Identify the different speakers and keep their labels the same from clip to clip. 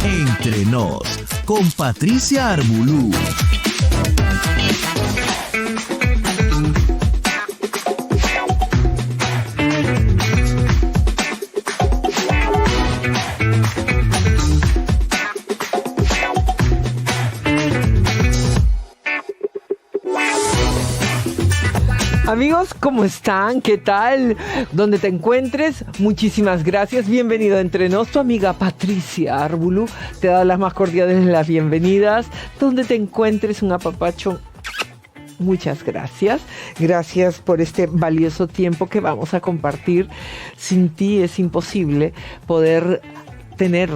Speaker 1: Entre Nos, con Patricia Armbulú.
Speaker 2: Amigos, ¿cómo están? ¿Qué tal? Donde te encuentres, muchísimas gracias. Bienvenido a Entre Nos, tu amiga Patricia Armbulú te da las más cordiales de las bienvenidas. Donde te encuentres, un apapacho. Muchas gracias. Gracias por este valioso tiempo que vamos a compartir. Sin ti es imposible poder tener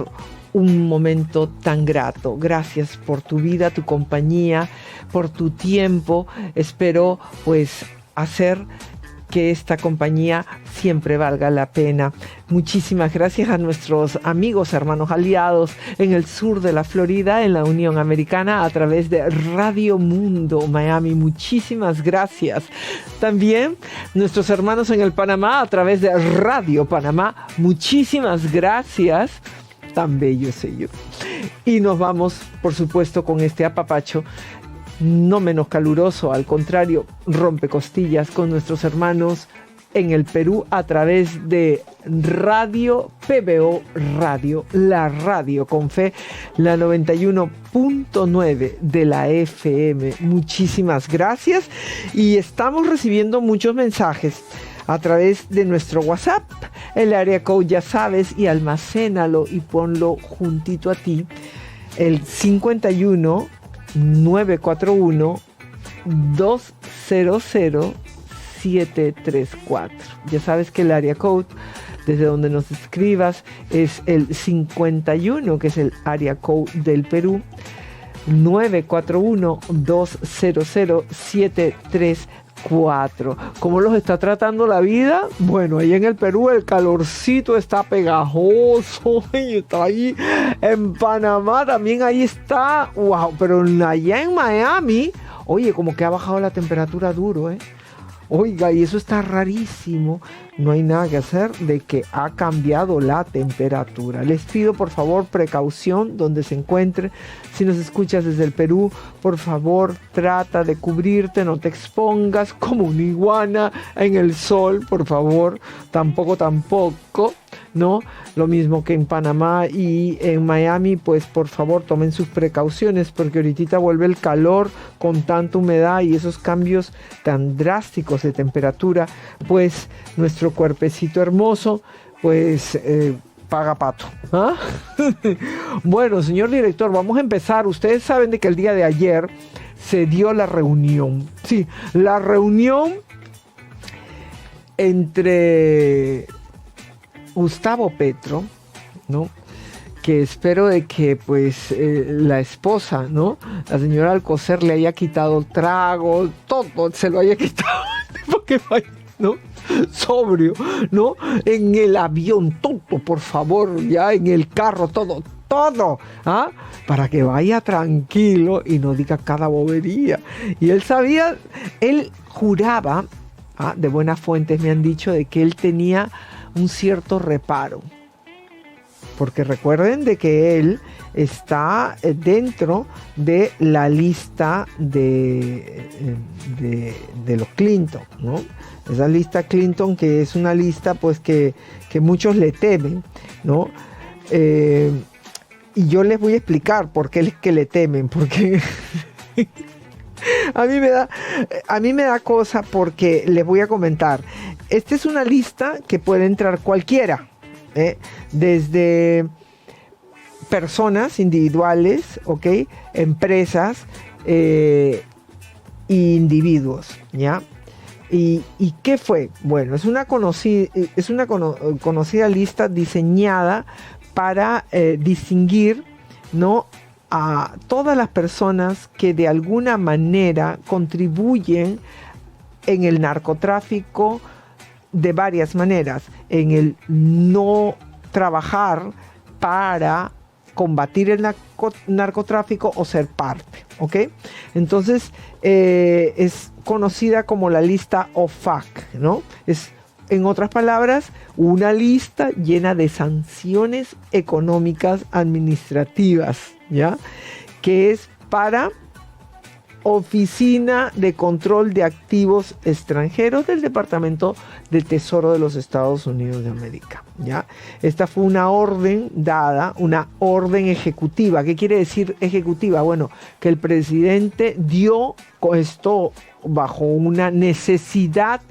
Speaker 2: un momento tan grato. Gracias por tu vida, tu compañía, por tu tiempo. Espero pues hacer que esta compañía siempre valga la pena. Muchísimas gracias a nuestros amigos, hermanos aliados en el sur de la Florida, en la Unión Americana, a través de Radio Mundo Miami. Muchísimas gracias. También nuestros hermanos en el Panamá, a través de Radio Panamá. Muchísimas gracias. Tan bello ese yo. Y nos vamos, por supuesto, con este apapacho no menos caluroso, al contrario, rompe costillas, con nuestros hermanos en el Perú a través de Radio PBO Radio, la radio con fe, la 91.9 de la FM. Muchísimas gracias y estamos recibiendo muchos mensajes a través de nuestro WhatsApp. El área code ya sabes, y almacénalo y ponlo juntito a ti, el 51 941 200 734. Ya sabes que el área code desde donde nos escribas es el 51, que es el área code del Perú, 941 200 734. ¿Cómo los está tratando la vida? Bueno, ahí en el Perú el calorcito está pegajoso y está ahí en Panamá también, ahí está, wow, pero allá en Miami, oye, como que ha bajado la temperatura duro, Oiga, y eso está rarísimo. No hay nada que hacer de que ha cambiado la temperatura. Les pido por favor precaución donde se encuentre. Si nos escuchas desde el Perú, por favor trata de cubrirte, no te expongas como una iguana en el sol, por favor. Tampoco, ¿no? Lo mismo que en Panamá y en Miami, pues por favor tomen sus precauciones, porque ahorita vuelve el calor con tanta humedad y esos cambios tan drásticos de temperatura, pues nuestro cuerpecito hermoso, pues paga pato. ¿Ah? Bueno, señor director, vamos a empezar. Ustedes saben de que el día de ayer se dio la reunión. Sí, la reunión entre Gustavo Petro, ¿no? Que espero de que pues la esposa, ¿no? La señora Alcocer le haya quitado el trago, todo se lo haya quitado, porque vaya, ¿no? Sobrio, ¿no? En el avión, todo, por favor, ya en el carro, todo, ¿ah? Para que vaya tranquilo y no diga cada bobería. Y él sabía, él juraba, de buenas fuentes me han dicho, de que él tenía un cierto reparo, porque recuerden de que él está dentro de la lista de los Clinton, ¿no? Esa lista Clinton, que es una lista pues que muchos le temen, ¿no? Y yo les voy a explicar por qué es que le temen, porque a mí me da cosa, porque les voy a comentar. Esta es una lista que puede entrar cualquiera, desde personas individuales, ¿ok? Empresas, individuos, ¿ya? ¿Y qué fue? Bueno, es una conocida lista diseñada para distinguir, ¿no?, a todas las personas que de alguna manera contribuyen en el narcotráfico de varias maneras, en el no trabajar para combatir el narcotráfico o ser parte, ¿ok? Entonces, es conocida como la lista OFAC, ¿no? Es, en otras palabras, una lista llena de sanciones económicas administrativas, ¿ya? Que es para Oficina de Control de Activos Extranjeros del Departamento de Tesoro de los Estados Unidos de América, ¿ya? Esta fue una orden dada, una orden ejecutiva. ¿Qué quiere decir ejecutiva? Bueno, que el presidente dio esto bajo una necesidad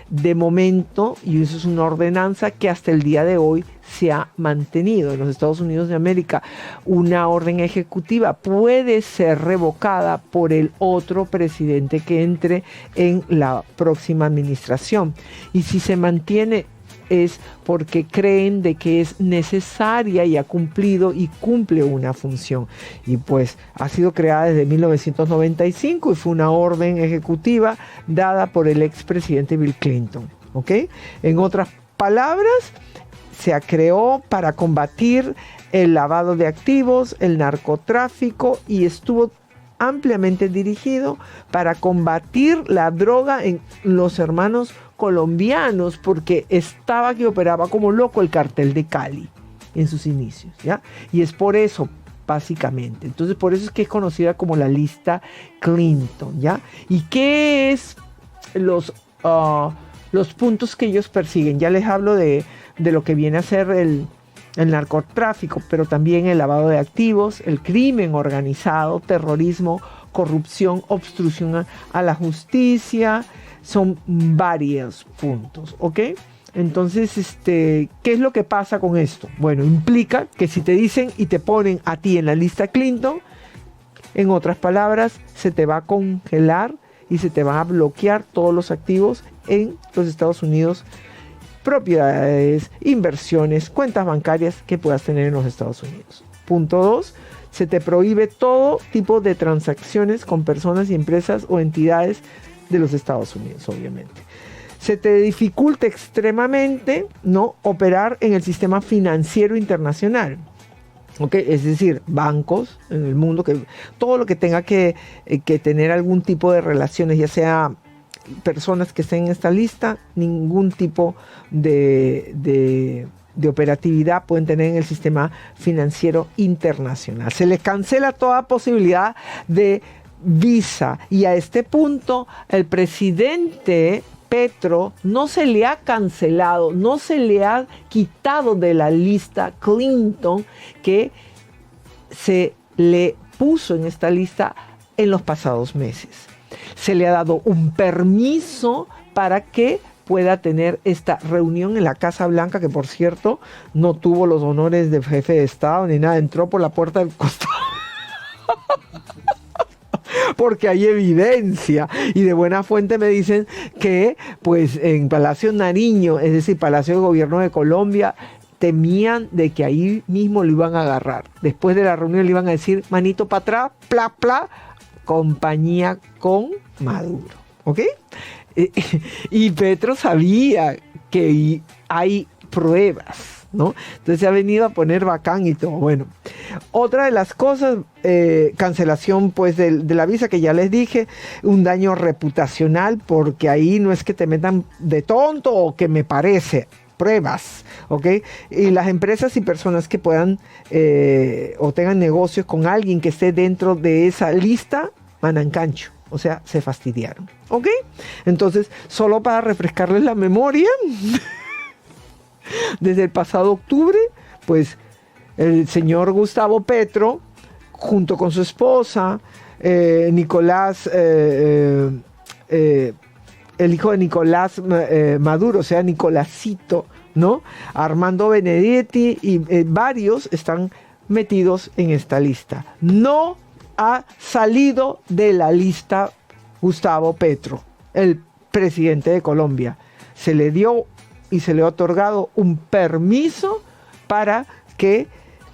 Speaker 2: de momento, y eso es una ordenanza que hasta el día de hoy se ha mantenido en los Estados Unidos de América. Una orden ejecutiva puede ser revocada por el otro presidente que entre en la próxima administración, y si se mantiene es porque creen de que es necesaria y ha cumplido y cumple una función. Y pues ha sido creada desde 1995 y fue una orden ejecutiva dada por el expresidente Bill Clinton, ¿ok? En otras palabras, se creó para combatir el lavado de activos, el narcotráfico, y estuvo ampliamente dirigido para combatir la droga en los hermanos colombianos, porque estaba que operaba como loco el cartel de Cali en sus inicios, ¿ya? Y es por eso, básicamente. Entonces, por eso es que es conocida como la lista Clinton, ¿ya? ¿Y qué es los puntos que ellos persiguen? Ya les hablo de lo que viene a ser el narcotráfico, pero también el lavado de activos, el crimen organizado, terrorismo, corrupción, obstrucción a la justicia. Son varios puntos, ¿ok? Entonces, ¿qué es lo que pasa con esto? Bueno, implica que si te dicen y te ponen a ti en la lista Clinton, en otras palabras, se te va a congelar y se te van a bloquear todos los activos en los Estados Unidos, propiedades, inversiones, cuentas bancarias que puedas tener en los Estados Unidos. Punto 2, se te prohíbe todo tipo de transacciones con personas y empresas o entidades de los Estados Unidos, obviamente. Se te dificulta extremadamente, ¿no?, operar en el sistema financiero internacional. ¿Okay? Es decir, bancos en el mundo, que todo lo que tenga que tener algún tipo de relaciones, ya sea personas que estén en esta lista, ningún tipo de operatividad pueden tener en el sistema financiero internacional. Se les cancela toda posibilidad de visa, y a este punto el presidente Petro no se le ha cancelado, no se le ha quitado de la lista Clinton que se le puso en esta lista en los pasados meses. Se le ha dado un permiso para que pueda tener esta reunión en la Casa Blanca, que por cierto no tuvo los honores de jefe de Estado ni nada, entró por la puerta del costado. Porque hay evidencia, y de buena fuente me dicen que pues en Palacio Nariño, es decir, Palacio de Gobierno de Colombia, temían de que ahí mismo lo iban a agarrar. Después de la reunión le iban a decir manito para atrás, pla, pla, compañía con Maduro, ¿ok? Y Petro sabía que hay pruebas, ¿no? Entonces se ha venido a poner bacán y todo. Bueno, otra de las cosas, cancelación pues de la visa, que ya les dije, un daño reputacional, porque ahí no es que te metan de tonto o que me parece, pruebas, ¿ok? Y las empresas y personas que puedan o tengan negocios con alguien que esté dentro de esa lista, mandan cancho. O sea, se fastidiaron, ¿ok? Entonces, solo para refrescarles la memoria, desde el pasado octubre, pues el señor Gustavo Petro, junto con su esposa, Nicolás, el hijo de Nicolás Maduro, o sea, Nicolásito, ¿no? Armando Benedetti y varios están metidos en esta lista. No ha salido de la lista Gustavo Petro, el presidente de Colombia. Se le dio y se le ha otorgado un permiso para que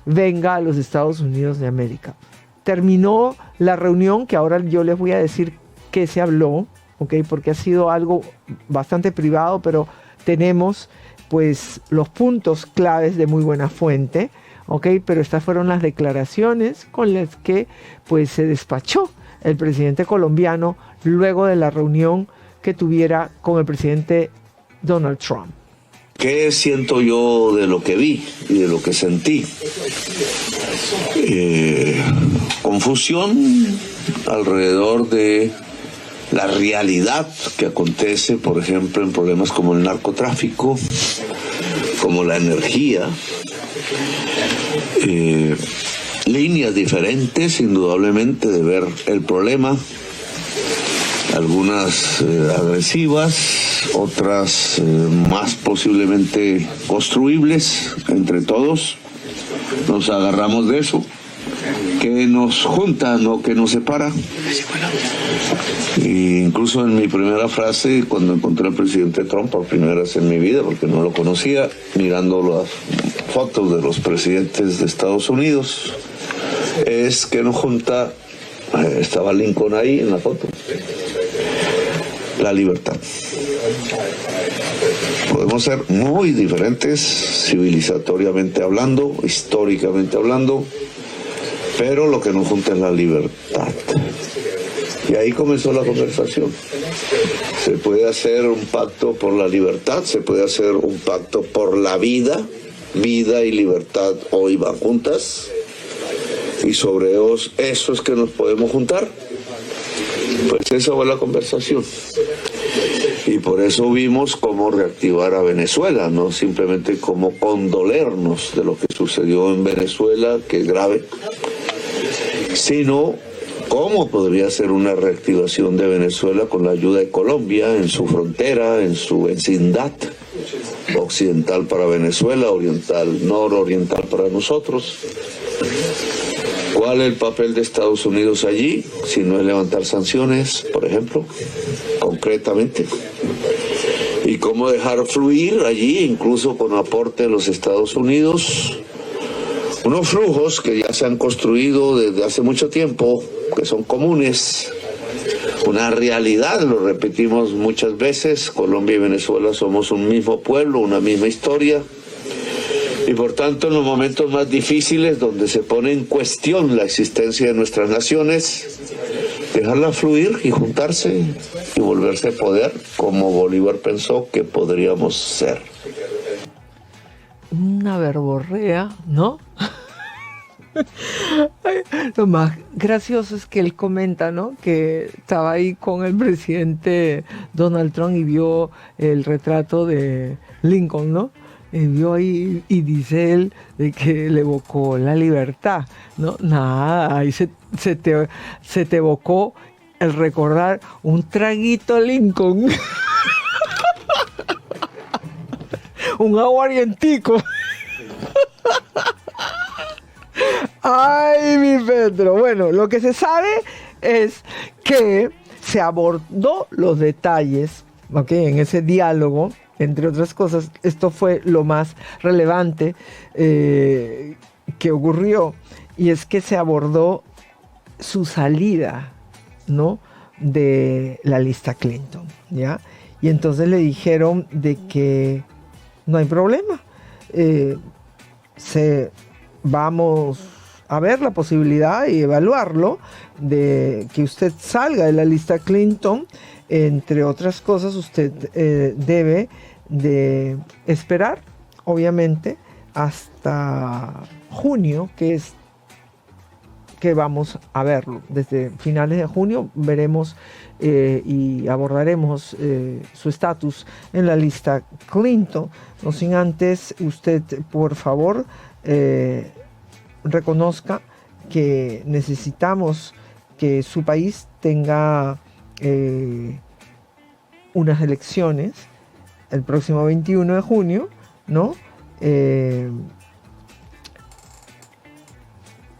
Speaker 2: venga a los Estados Unidos de América. Terminó la reunión, que ahora yo les voy a decir qué se habló, ¿ok? Porque ha sido algo bastante privado, pero tenemos pues los puntos claves de muy buena fuente, ¿ok? Pero estas fueron las declaraciones con las que pues se despachó el presidente colombiano luego de la reunión que tuviera con el presidente Donald Trump.
Speaker 3: ¿Qué siento yo de lo que vi y de lo que sentí? Confusión alrededor de la realidad que acontece, por ejemplo, en problemas como el narcotráfico, como la energía, líneas diferentes, indudablemente, de ver el problema, algunas agresivas, otras más posiblemente construibles entre todos. Nos agarramos de eso, que nos junta, no que nos separa. E incluso en mi primera frase, cuando encontré al presidente Trump por primera vez en mi vida, porque no lo conocía, mirando las fotos de los presidentes de Estados Unidos, es que nos junta, estaba Lincoln ahí en la foto, la libertad. Podemos ser muy diferentes, civilizatoriamente hablando, históricamente hablando, pero lo que nos junta es la libertad. Y ahí comenzó la conversación. Se puede hacer un pacto por la libertad, se puede hacer un pacto por la vida. Vida y libertad hoy van juntas. Y sobre eso es que nos podemos juntar. Pues esa fue la conversación. Y por eso vimos cómo reactivar a Venezuela, no simplemente cómo condolernos de lo que sucedió en Venezuela, que es grave, sino cómo podría ser una reactivación de Venezuela con la ayuda de Colombia en su frontera, en su vecindad, occidental para Venezuela, oriental, nororiental para nosotros. ¿Cuál es el papel de Estados Unidos allí? Si no es levantar sanciones, por ejemplo, concretamente. Y cómo dejar fluir allí, incluso con aporte de los Estados Unidos, unos flujos que ya se han construido desde hace mucho tiempo, que son comunes, una realidad, lo repetimos muchas veces, Colombia y Venezuela somos un mismo pueblo, una misma historia, y por tanto en los momentos más difíciles donde se pone en cuestión la existencia de nuestras naciones, dejarla fluir y juntarse y volverse poder como Bolívar pensó que podríamos ser.
Speaker 2: Una verborrea, ¿no? Lo más gracioso es que él comenta, ¿no? Que estaba ahí con el presidente Donald Trump y vio el retrato de Lincoln, ¿no? Y vio ahí y dice él de que le evocó la libertad, ¿no? Nada, ahí se te evocó el recordar un traguito Lincoln. Un aguardientico. Ay, mi Pedro. Bueno, lo que se sabe es que se abordó los detalles, ¿ok? En ese diálogo, entre otras cosas, esto fue lo más relevante que ocurrió, y es que se abordó su salida, ¿no? De la lista Clinton, ¿ya? Y entonces le dijeron de que no hay problema. Vamos a ver la posibilidad y evaluarlo de que usted salga de la lista Clinton. Entre otras cosas, usted debe de esperar, obviamente, hasta junio, que vamos a verlo. Desde finales de junio veremos y abordaremos su estatus en la lista Clinton. No sin antes, usted, por favor, reconozca que necesitamos que su país tenga unas elecciones el próximo 21 de junio, ¿no?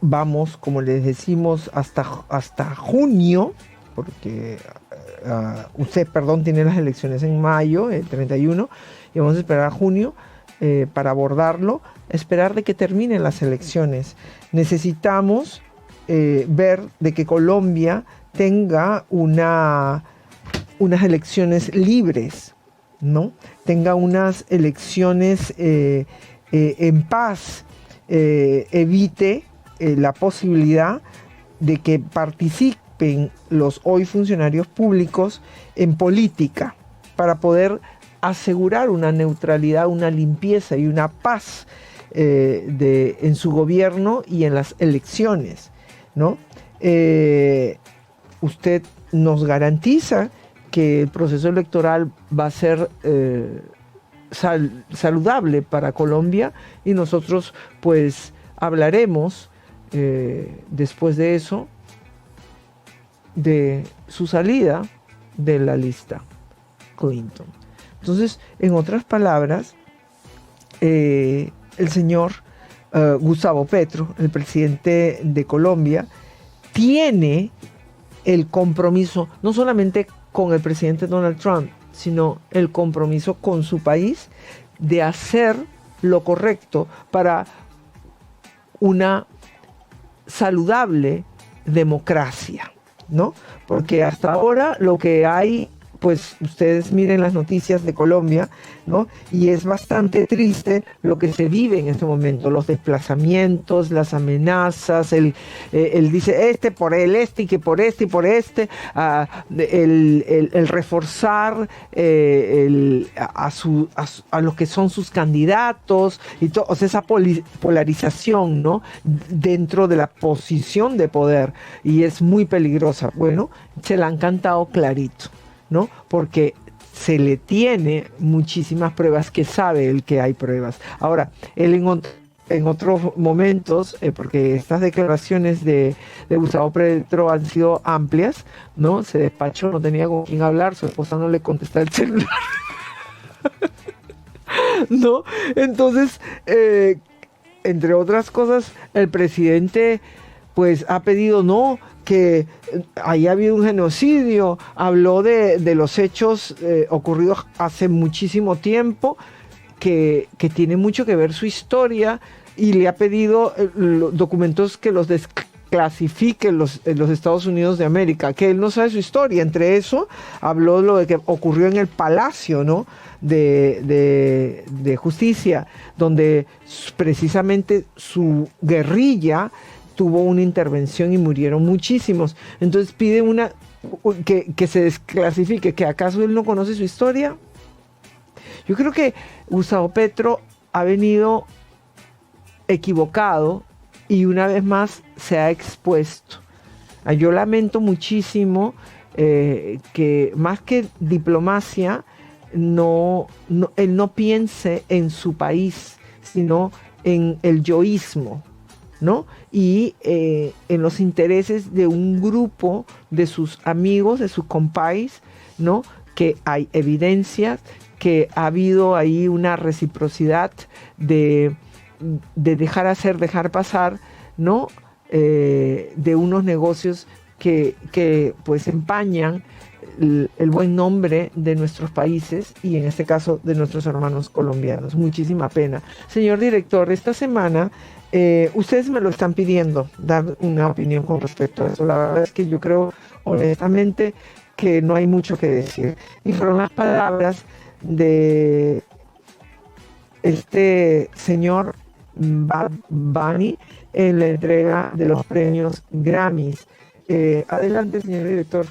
Speaker 2: Vamos, como les decimos, hasta junio, porque usted, tiene las elecciones en mayo, el 31, y vamos a esperar a junio para abordarlo, esperar de que terminen las elecciones. Necesitamos ver de que Colombia tenga unas elecciones libres, ¿no? Tenga unas elecciones en paz, evite la posibilidad de que participen los hoy funcionarios públicos en política para poder asegurar una neutralidad, una limpieza y una paz en su gobierno y en las elecciones, ¿no? Usted nos garantiza que el proceso electoral va a ser saludable para Colombia, y nosotros pues hablaremos después de eso de su salida de la lista Clinton. Entonces, en otras palabras, el señor Gustavo Petro, el presidente de Colombia, tiene el compromiso no solamente con el presidente Donald Trump, sino el compromiso con su país de hacer lo correcto para una saludable democracia, ¿no? Porque hasta ahora lo que hay, pues ustedes miren las noticias de Colombia, ¿no? Y es bastante triste lo que se vive en este momento, los desplazamientos, las amenazas, él dice por él, y que por este y por este, el reforzar a los que son sus candidatos, y todo, o sea, esa polarización, ¿no? Dentro de la posición de poder, y es muy peligrosa. Bueno, se la han cantado clarito, ¿no? Porque se le tiene muchísimas pruebas, que sabe él que hay pruebas. Ahora, él en otros momentos, porque estas declaraciones de Gustavo Petro han sido amplias, ¿no? Se despachó, no tenía con quién hablar, su esposa no le contesta el celular. ¿No? Entonces, entre otras cosas, el presidente pues ha pedido que haya habido un genocidio, habló de los hechos ocurridos hace muchísimo tiempo, que tiene mucho que ver su historia, y le ha pedido documentos que los desclasifiquen los Estados Unidos de América, que él no sabe su historia. Entre eso habló lo de que ocurrió en el Palacio, ¿no? de Justicia, donde precisamente su guerrilla tuvo una intervención y murieron muchísimos. Entonces pide que se desclasifique, que acaso él no conoce su historia. Yo creo que Gustavo Petro ha venido equivocado y una vez más se ha expuesto. Yo lamento muchísimo que más que diplomacia, él no piense en su país, sino en el yoísmo, ¿no? Y en los intereses de un grupo de sus amigos, de sus compáis, ¿no? Que hay evidencias que ha habido ahí una reciprocidad de dejar hacer, dejar pasar, ¿no? De unos negocios que pues empañan el buen nombre de nuestros países, y en este caso de nuestros hermanos colombianos. Muchísima pena. Señor director, esta semana ustedes me lo están pidiendo, dar una opinión con respecto a eso. La verdad es que yo creo honestamente que no hay mucho que decir. Y fueron las palabras de este señor Bad Bunny en la entrega de los premios Grammys. Adelante, señor director.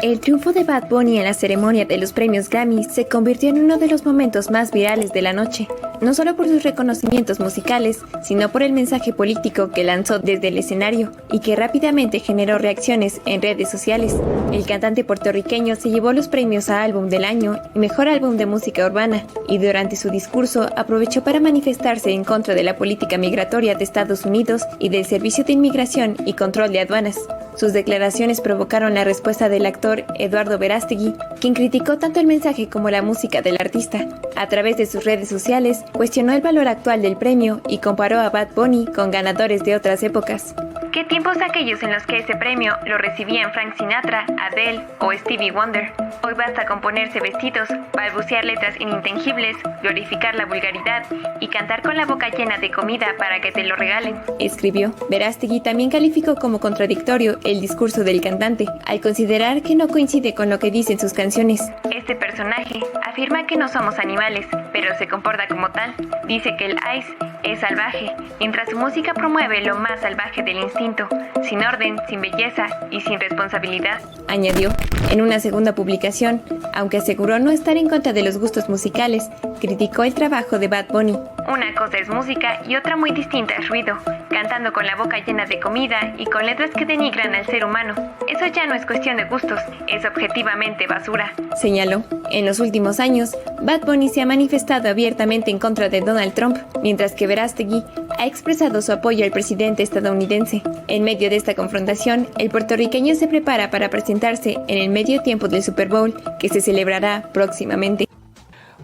Speaker 4: El triunfo de Bad Bunny en la ceremonia de los premios Grammy se convirtió en uno de los momentos más virales de la noche, no solo por sus reconocimientos musicales, sino por el mensaje político que lanzó desde el escenario y que rápidamente generó reacciones en redes sociales. El cantante puertorriqueño se llevó los premios a Álbum del Año y Mejor Álbum de Música Urbana, y durante su discurso aprovechó para manifestarse en contra de la política migratoria de Estados Unidos y del Servicio de Inmigración y Control de Aduanas. Sus declaraciones provocaron la respuesta del actor Eduardo Verástegui, quien criticó tanto el mensaje como la música del artista. A través de sus redes sociales, cuestionó el valor actual del premio y comparó a Bad Bunny con ganadores de otras épocas. ¿Qué tiempos aquellos en los que ese premio lo recibían Frank Sinatra, Adele o Stevie Wonder? Hoy basta con ponerse vestidos, balbucear letras inintangibles, glorificar la vulgaridad y cantar con la boca llena de comida para que te lo regalen, escribió. Verástegui también calificó como contradictorio el discurso del cantante, al considerar que no coincide con lo que dicen sus canciones. Este personaje afirma que no somos animales, pero se comporta como tal. Dice que el ice es salvaje, mientras su música promueve lo más salvaje del instinto, sin orden, sin belleza y sin responsabilidad, añadió. En una segunda publicación, aunque aseguró no estar en contra de los gustos musicales, criticó el trabajo de Bad Bunny. Una cosa es música y otra muy distinta es ruido, cantando con la boca llena de comida y con letras que denigran al ser humano. Eso ya no es cuestión de gustos, es objetivamente basura, señaló. En los últimos años, Bad Bunny se ha manifestado abiertamente en contra de Donald Trump, mientras que Verástegui ha expresado su apoyo al presidente estadounidense. En medio de esta confrontación, el puertorriqueño se prepara para presentarse en el medio tiempo del Super Bowl, que se celebrará próximamente.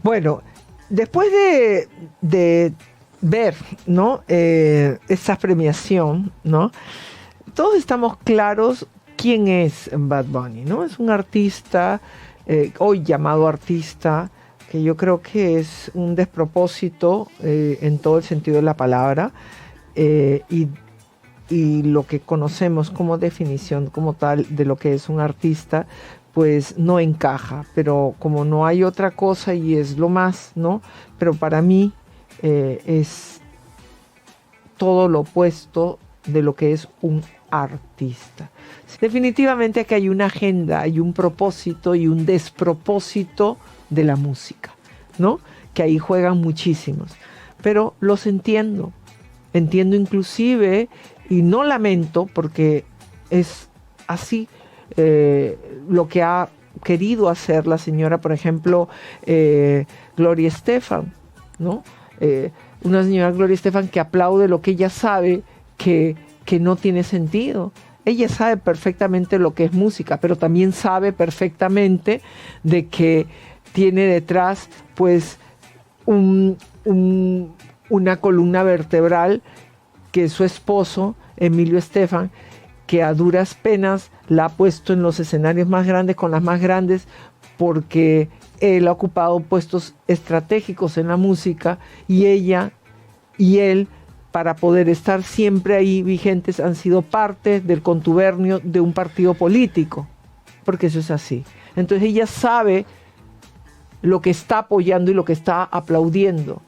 Speaker 2: Bueno, después de ver, ¿no? Esta premiación, ¿no? Todos estamos claros quién es Bad Bunny, ¿no? Es un artista, hoy llamado artista, que yo creo que es un despropósito en todo el sentido de la palabra, y lo que conocemos como definición como tal de lo que es un artista, pues no encaja, pero como no hay otra cosa y es lo más, ¿no? Pero para mí es todo lo opuesto de lo que es un artista. Definitivamente aquí hay una agenda, hay un propósito y un despropósito de la música, ¿no? Que ahí juegan muchísimos, pero los entiendo inclusive, y no lamento porque es así lo que ha querido hacer la señora, por ejemplo, Gloria Estefan, ¿no? Una señora Gloria Estefan que aplaude lo que ella sabe que no tiene sentido. Ella sabe perfectamente lo que es música, pero también sabe perfectamente de que tiene detrás pues una columna vertebral que es su esposo, Emilio Estefan, que a duras penas la ha puesto en los escenarios más grandes con las más grandes porque él ha ocupado puestos estratégicos en la música y ella y él, para poder estar siempre ahí vigentes, han sido parte del contubernio de un partido político, porque eso es así. Entonces ella sabe lo que está apoyando y lo que está aplaudiendo.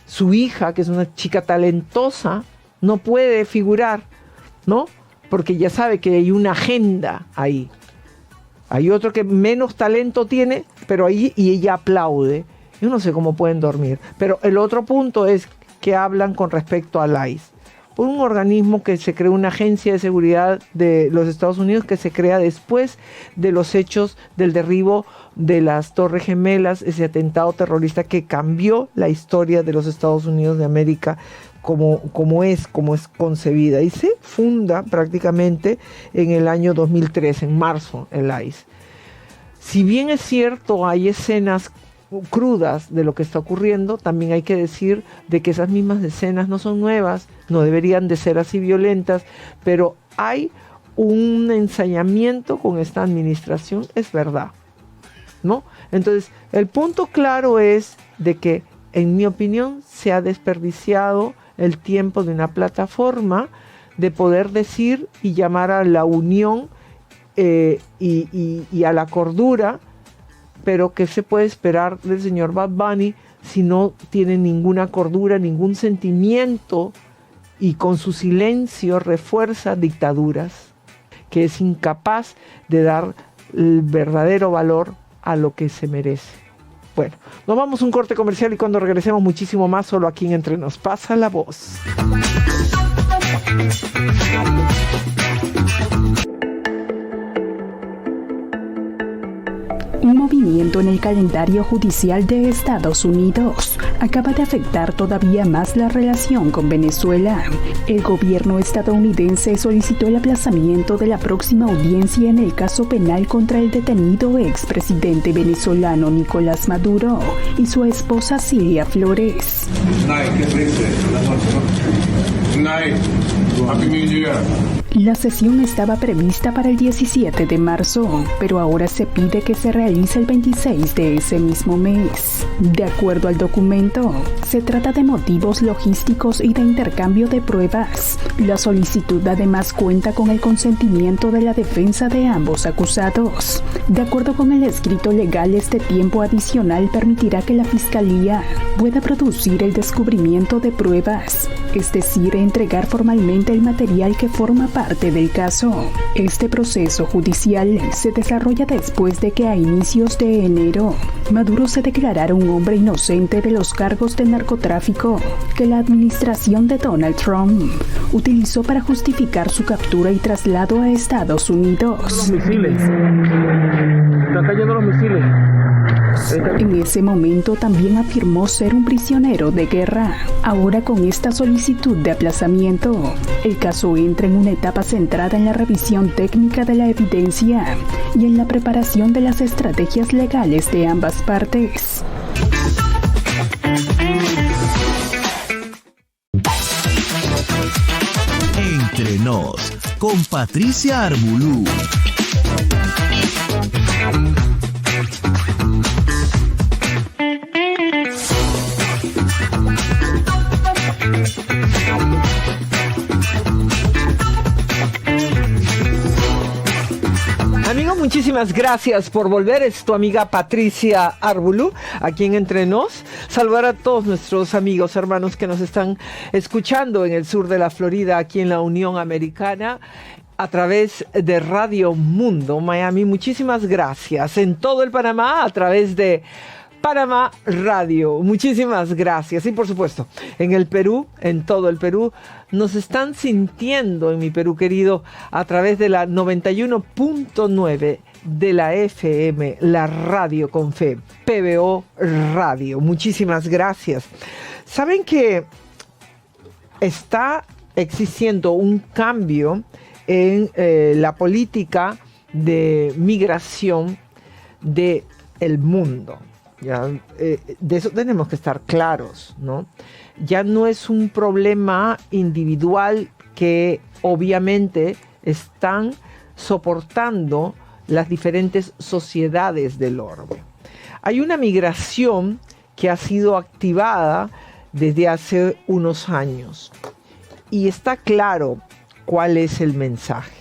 Speaker 2: Su hija, que es una chica talentosa, no puede figurar, ¿no? Porque ella sabe que hay una agenda ahí. Hay otro que menos talento tiene, pero ahí, y ella aplaude. Yo no sé cómo pueden dormir. Pero el otro punto es que hablan con respecto al ICE, por un organismo que se creó, una agencia de seguridad de los Estados Unidos que se crea después de los hechos del derribo de las Torres Gemelas, ese atentado terrorista que cambió la historia de los Estados Unidos de América como es concebida, y se funda prácticamente en el año 2003, en marzo, el ICE. Si bien es cierto, hay escenas crudas de lo que está ocurriendo, también hay que decir de que esas mismas escenas no son nuevas, no deberían de ser así violentas, pero hay un ensañamiento con esta administración, es verdad, ¿no? Entonces, el punto claro es de que, en mi opinión, se ha desperdiciado el tiempo de una plataforma de poder decir y llamar a la unión y a la cordura. Pero ¿qué se puede esperar del señor Bad Bunny si no tiene ninguna cordura, ningún sentimiento, y con su silencio refuerza dictaduras, que es incapaz de dar el verdadero valor a lo que se merece? Bueno, nos vamos a un corte comercial y cuando regresemos muchísimo más, solo aquí en Entre Nos. Pasa la voz.
Speaker 5: Un movimiento en el calendario judicial de Estados Unidos acaba de afectar todavía más la relación con Venezuela. El gobierno estadounidense solicitó el aplazamiento de la próxima audiencia en el caso penal contra el detenido expresidente venezolano Nicolás Maduro y su esposa Cilia Flores. La sesión estaba prevista para el 17 de marzo, pero ahora se pide que se realice el 26 de ese mismo mes. De acuerdo al documento, se trata de motivos logísticos y de intercambio de pruebas. La solicitud además cuenta con el consentimiento de la defensa de ambos acusados. De acuerdo con el escrito legal, este tiempo adicional permitirá que la Fiscalía pueda producir el descubrimiento de pruebas, es decir, entregar formalmente el material que forma parte del caso. Este proceso judicial se desarrolla después de que a inicios de enero, Maduro se declarara un hombre inocente de los cargos de narcotráfico que la administración de Donald Trump utilizó para justificar su captura y traslado a Estados Unidos.
Speaker 6: Los misiles. Están cayendo los misiles.
Speaker 5: En ese momento también afirmó ser un prisionero de guerra. Ahora, con esta solicitud de aplazamiento, el caso entra en una etapa centrada en la revisión técnica de la evidencia y en la preparación de las estrategias legales de ambas partes.
Speaker 1: Entre nos, con Patricia Arbolú.
Speaker 2: Amigos, muchísimas gracias por volver. Es tu amiga Patricia Arbolú, aquí en Entre Nos. Saludar a todos nuestros amigos, hermanos que nos están escuchando en el sur de la Florida, aquí en la Unión Americana, a través de Radio Mundo Miami. Muchísimas gracias. En todo el Panamá, a través de Panamá Radio. Muchísimas gracias. Y por supuesto, en el Perú, en todo el Perú, nos están sintiendo en mi Perú querido a través de la 91.9 de la FM, la Radio con Fe, PBO Radio. Muchísimas gracias. Saben que está existiendo un cambio en la política de migración del mundo. Ya, de eso tenemos que estar claros, ¿no? Ya no es un problema individual que obviamente están soportando las diferentes sociedades del orbe. Hay una migración que ha sido activada desde hace unos años y está claro cuál es el mensaje.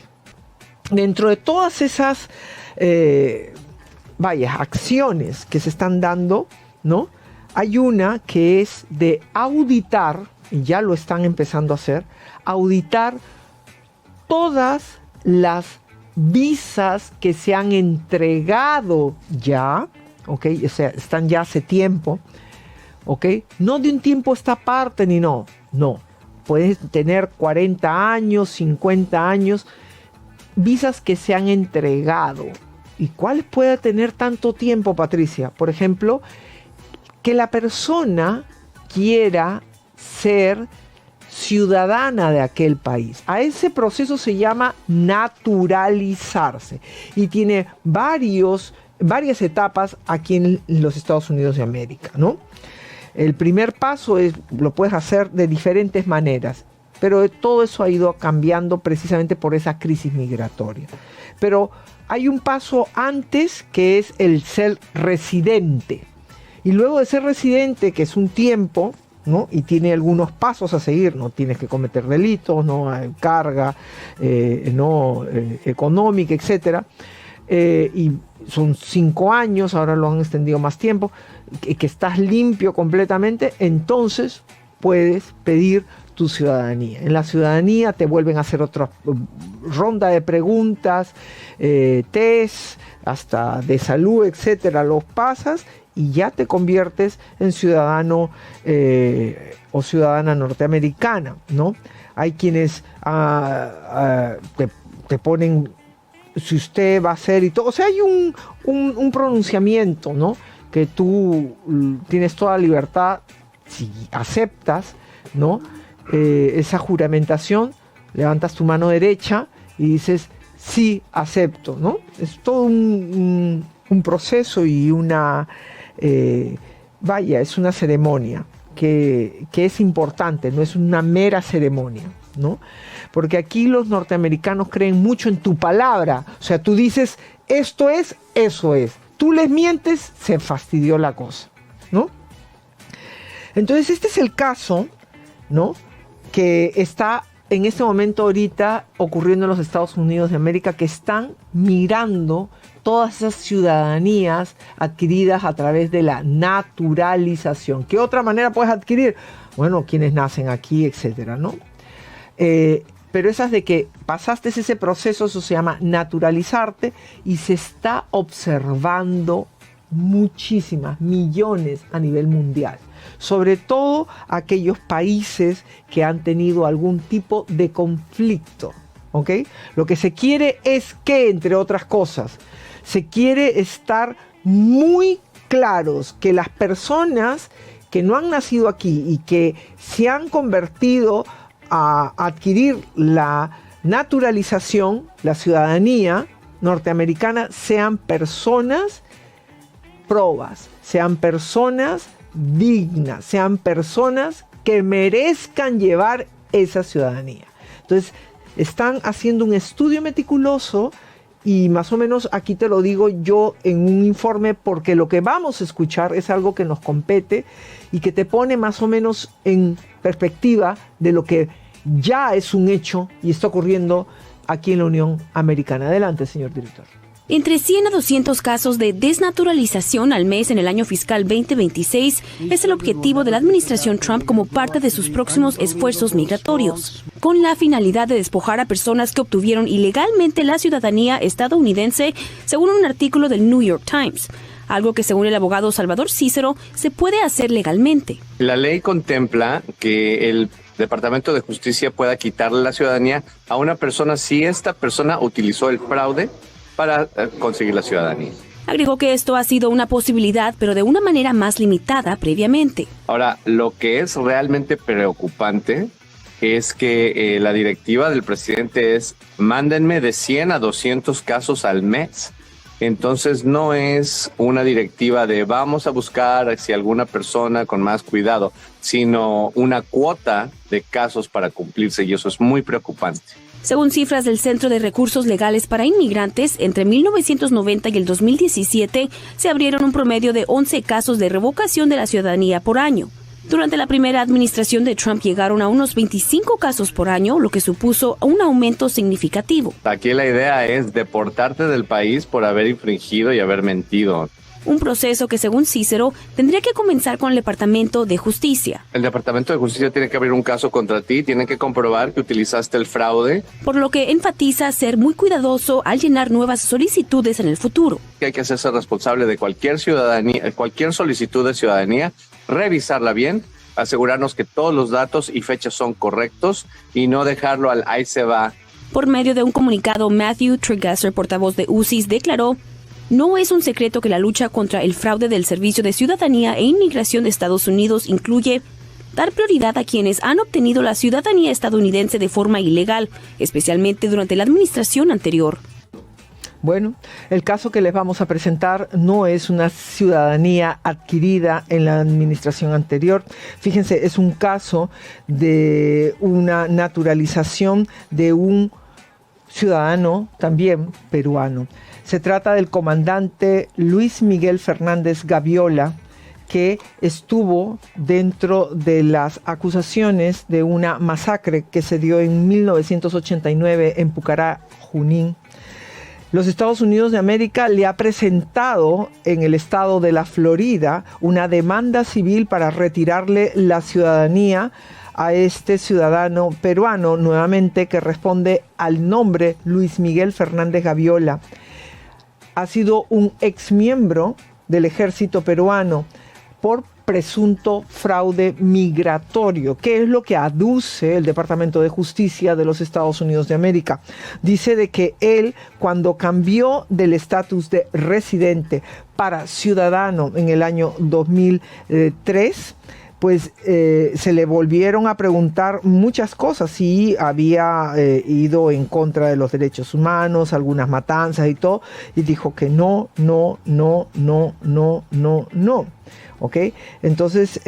Speaker 2: Dentro de todas esas acciones que se están dando, ¿no? Hay una que es de auditar, y ya lo están empezando a hacer, auditar todas las visas que se han entregado ya, ¿ok? O sea, están ya hace tiempo, ¿ok? No de un tiempo a esta parte, ni no. Puedes tener 40 años, 50 años, visas que se han entregado. ¿Y cuál puede tener tanto tiempo, Patricia? Por ejemplo, que la persona quiera ser ciudadana de aquel país. A ese proceso se llama naturalizarse y tiene varias etapas aquí en los Estados Unidos de América, ¿no? El primer paso lo puedes hacer de diferentes maneras, pero todo eso ha ido cambiando precisamente por esa crisis migratoria. Pero hay un paso antes que es el ser residente. Y luego de ser residente, que es un tiempo, ¿no? Y tiene algunos pasos a seguir, no tienes que cometer delitos, no hay carga económica, etcétera. Y son 5 años, ahora lo han extendido más tiempo, que estás limpio completamente, entonces puedes pedir tu ciudadanía. En la ciudadanía te vuelven a hacer otra ronda de preguntas, test, hasta de salud, etcétera, los pasas y ya te conviertes en ciudadano o ciudadana norteamericana, ¿no? Hay quienes te ponen si usted va a ser y todo. O sea, hay un pronunciamiento, ¿no? Que tú tienes toda libertad, si aceptas, ¿no? Esa juramentación, levantas tu mano derecha y dices, sí, acepto, ¿no? Es todo un proceso y es una ceremonia que es importante, no es una mera ceremonia, ¿no? Porque aquí los norteamericanos creen mucho en tu palabra. O sea, tú dices, esto es, eso es. Tú les mientes, se fastidió la cosa, ¿no? Entonces, este es el caso, ¿no?, que está en este momento ahorita ocurriendo en los Estados Unidos de América, que están mirando todas esas ciudadanías adquiridas a través de la naturalización. ¿Qué otra manera puedes adquirir? Bueno, quienes nacen aquí, etcétera, ¿no? Pero esas de que pasaste ese proceso, eso se llama naturalizarte, y se está observando muchísimas, millones a nivel mundial. Sobre todo aquellos países que han tenido algún tipo de conflicto, ¿ok? Lo que se quiere es que, entre otras cosas, se quiere estar muy claros que las personas que no han nacido aquí y que se han convertido a adquirir la naturalización, la ciudadanía norteamericana, sean personas probas, sean personas dignas, sean personas que merezcan llevar esa ciudadanía. Entonces, están haciendo un estudio meticuloso y más o menos aquí te lo digo yo en un informe, porque lo que vamos a escuchar es algo que nos compete y que te pone más o menos en perspectiva de lo que ya es un hecho y está ocurriendo aquí en la Unión Americana. Adelante, señor director.
Speaker 7: Entre 100 a 200 casos de desnaturalización al mes en el año fiscal 2026 es el objetivo de la administración Trump como parte de sus próximos esfuerzos migratorios, con la finalidad de despojar a personas que obtuvieron ilegalmente la ciudadanía estadounidense, según un artículo del New York Times, algo que según el abogado Salvador Cícero se puede hacer legalmente.
Speaker 8: La ley contempla que el Departamento de Justicia pueda quitarle la ciudadanía a una persona si esta persona utilizó el fraude para conseguir la ciudadanía.
Speaker 7: Agregó que esto ha sido una posibilidad, pero de una manera más limitada previamente.
Speaker 8: Ahora, lo que es realmente preocupante es que la directiva del presidente es mándenme de 100 a 200 casos al mes. Entonces no es una directiva de vamos a buscar si alguna persona con más cuidado, sino una cuota de casos para cumplirse, y eso es muy preocupante.
Speaker 7: Según cifras del Centro de Recursos Legales para Inmigrantes, entre 1990 y el 2017 se abrieron un promedio de 11 casos de revocación de la ciudadanía por año. Durante la primera administración de Trump llegaron a unos 25 casos por año, lo que supuso un aumento significativo.
Speaker 8: Aquí la idea es deportarte del país por haber infringido y haber mentido.
Speaker 7: Un proceso que, según Cícero, tendría que comenzar con el Departamento de Justicia.
Speaker 8: El Departamento de Justicia tiene que abrir un caso contra ti, tiene que comprobar que utilizaste el fraude.
Speaker 7: Por lo que enfatiza ser muy cuidadoso al llenar nuevas solicitudes en el futuro.
Speaker 8: Hay que hacerse responsable de cualquier ciudadanía, cualquier solicitud de ciudadanía, revisarla bien, asegurarnos que todos los datos y fechas son correctos y no dejarlo al ahí se va.
Speaker 7: Por medio de un comunicado, Matthew Tregasser, portavoz de UCIS, declaró: no es un secreto que la lucha contra el fraude del Servicio de Ciudadanía e Inmigración de Estados Unidos incluye dar prioridad a quienes han obtenido la ciudadanía estadounidense de forma ilegal, especialmente durante la administración anterior.
Speaker 2: Bueno, el caso que les vamos a presentar no es una ciudadanía adquirida en la administración anterior. Fíjense, es un caso de una naturalización de un ciudadano también peruano. Se trata del comandante Luis Miguel Fernández Gaviola, que estuvo dentro de las acusaciones de una masacre que se dio en 1989 en Pucará, Junín. Los Estados Unidos de América le ha presentado en el estado de la Florida una demanda civil para retirarle la ciudadanía a este ciudadano peruano, nuevamente, que responde al nombre Luis Miguel Fernández Gaviola. Ha sido un exmiembro del ejército peruano por presunto fraude migratorio, que es lo que aduce el Departamento de Justicia de los Estados Unidos de América. Dice de que él, cuando cambió del estatus de residente para ciudadano en el año 2003, pues se le volvieron a preguntar muchas cosas, si había ido en contra de los derechos humanos, algunas matanzas y todo, y dijo que no. ¿Ok? Entonces,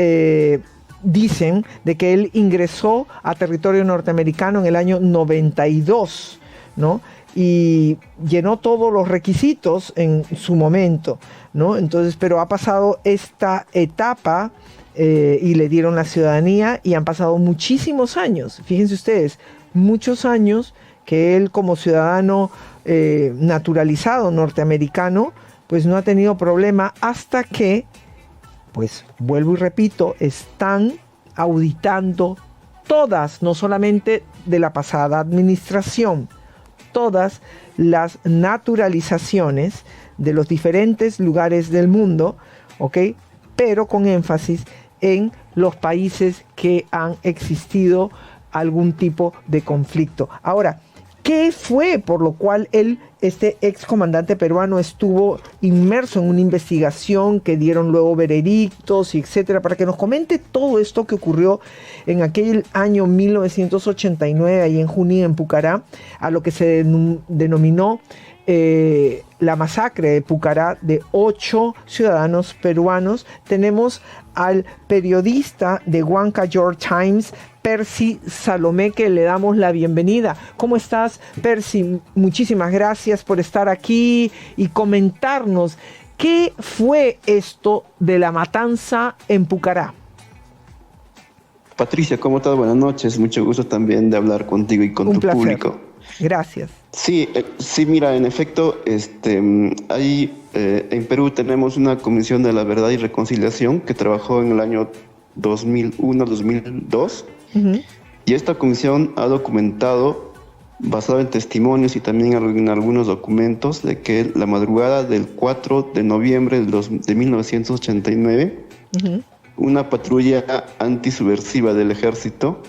Speaker 2: dicen de que él ingresó a territorio norteamericano en el año 92, ¿no? Y llenó todos los requisitos en su momento, ¿no? Entonces, pero ha pasado esta etapa y le dieron la ciudadanía y han pasado muchísimos años, fíjense ustedes, muchos años que él como ciudadano naturalizado norteamericano, pues no ha tenido problema hasta que, pues vuelvo y repito, están auditando todas, no solamente de la pasada administración, todas las naturalizaciones de los diferentes lugares del mundo, ¿ok? Pero con énfasis en los países que han existido algún tipo de conflicto. Ahora, ¿qué fue por lo cual este excomandante peruano estuvo inmerso en una investigación que dieron luego veredictos y etcétera? Para que nos comente todo esto que ocurrió en aquel año 1989, ahí en Junín, en Pucará, a lo que se denominó la masacre de Pucará de 8 ciudadanos peruanos. Tenemos al periodista de Huanca York Times, Percy Salomé, que le damos la bienvenida. ¿Cómo estás, Percy? Muchísimas gracias por estar aquí y comentarnos qué fue esto de la matanza en Pucará.
Speaker 9: Patricia, ¿cómo estás? Buenas noches. Mucho gusto también de hablar contigo y con tu público.
Speaker 2: Gracias.
Speaker 9: Sí, mira, en efecto, ahí en Perú tenemos una Comisión de la Verdad y Reconciliación que trabajó en el año 2001-2002. Uh-huh. Y esta comisión ha documentado, basado en testimonios y también en algunos documentos, de que la madrugada del 4 de noviembre de 1989, uh-huh, una patrulla antisubversiva del ejército,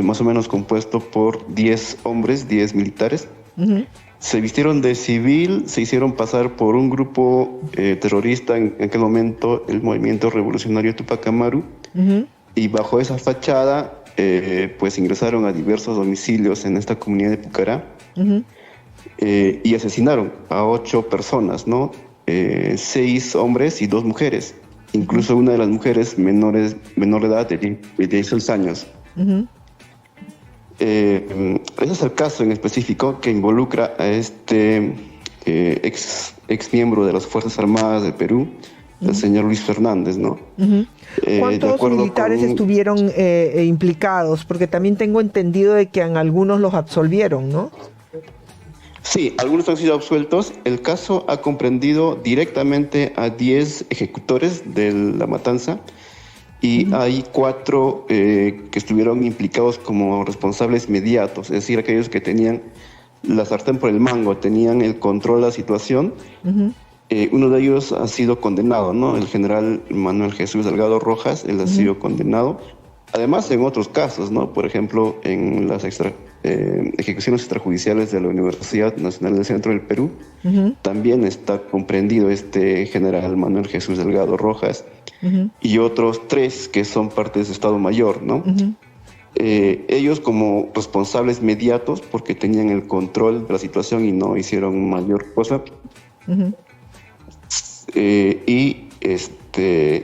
Speaker 9: más o menos compuesto por 10 hombres, 10 militares, uh-huh, se vistieron de civil, se hicieron pasar por un grupo terrorista, en aquel momento el Movimiento Revolucionario Tupac Amaru, uh-huh, y bajo esa fachada pues ingresaron a diversos domicilios en esta comunidad de Pucará, uh-huh, y asesinaron a 8 personas, ¿no? 6 hombres y 2 mujeres, incluso una de las mujeres menor de edad, de 16 años. Uh-huh. Ese es el caso en específico que involucra a este ex miembro de las Fuerzas Armadas de Perú, uh-huh, el señor Luis Fernández, ¿no? Uh-huh.
Speaker 2: ¿Cuántos militares estuvieron implicados? Porque también tengo entendido de que en algunos los absolvieron, ¿no?
Speaker 9: Sí, algunos han sido absueltos. El caso ha comprendido directamente a 10 ejecutores de la matanza y uh-huh, hay 4 que estuvieron implicados como responsables inmediatos, es decir, aquellos que tenían la sartén por el mango, tenían el control de la situación. Uh-huh. Uno de ellos ha sido condenado, ¿no? El general Manuel Jesús Delgado Rojas, él ha, uh-huh, sido condenado. Además, en otros casos, ¿no? Por ejemplo, en las ejecuciones extrajudiciales de la Universidad Nacional del Centro del Perú, uh-huh, también está comprendido este general Manuel Jesús Delgado Rojas, uh-huh, y otros 3 que son parte de su Estado Mayor, ¿no? Uh-huh. Ellos como responsables inmediatos, porque tenían el control de la situación y no hicieron mayor cosa. Uh-huh. Y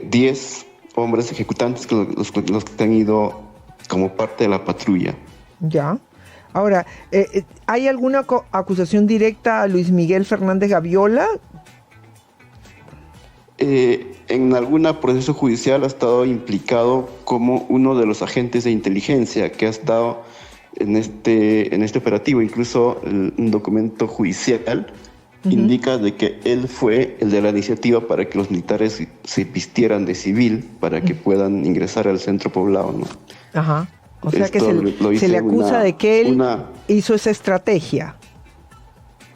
Speaker 9: 10 hombres ejecutantes, los que han ido como parte de la patrulla.
Speaker 2: Ya. Ahora, ¿hay alguna acusación directa a Luis Miguel Fernández Gaviola?
Speaker 9: En algún proceso judicial ha estado implicado como uno de los agentes de inteligencia que ha estado en este operativo. Incluso un documento judicial, uh-huh, indica de que él fue el de la iniciativa para que los militares se vistieran de civil para que puedan ingresar al centro poblado, ¿no?
Speaker 2: Ajá. O sea que se le acusa de que él hizo esa estrategia.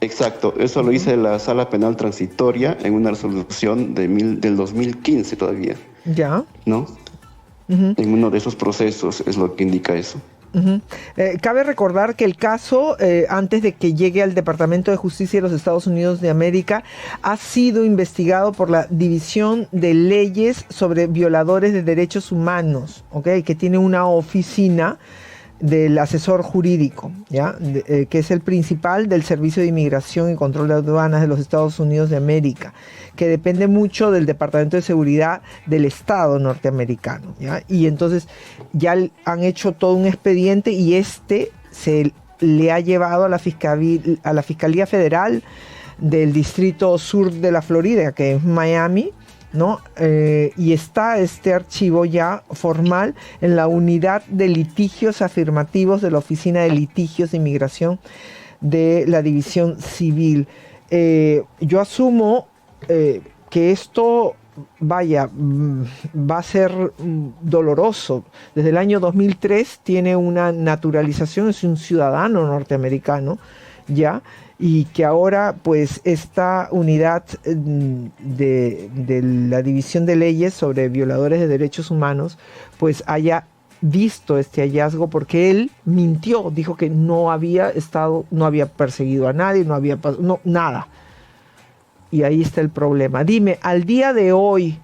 Speaker 9: Exacto, eso, uh-huh, lo hizo la Sala Penal Transitoria en una resolución del 2015 todavía. Ya. ¿No? Uh-huh. En uno de esos procesos es lo que indica eso.
Speaker 2: Uh-huh. Cabe recordar que el caso, antes de que llegue al Departamento de Justicia de los Estados Unidos de América, ha sido investigado por la División de Leyes sobre Violadores de Derechos Humanos, ¿okay? Que tiene una oficina del asesor jurídico, ¿ya? Que es el principal del Servicio de Inmigración y Control de Aduanas de los Estados Unidos de América, que depende mucho del Departamento de Seguridad del Estado norteamericano, ¿ya? Y entonces ya han hecho todo un expediente y se le ha llevado a la Fiscalía Federal del Distrito Sur de la Florida, que es Miami, ¿no? Y está este archivo ya formal en la Unidad de Litigios Afirmativos de la Oficina de Litigios de Inmigración de la División Civil. Yo asumo que esto, va a ser doloroso. Desde el año 2003 tiene una naturalización, es un ciudadano norteamericano, ya, y que ahora pues esta unidad de la División de Leyes sobre Violadores de Derechos Humanos pues haya visto este hallazgo, porque él mintió, dijo que no había perseguido a nadie, nada. Y ahí está el problema. Dime, al día de hoy,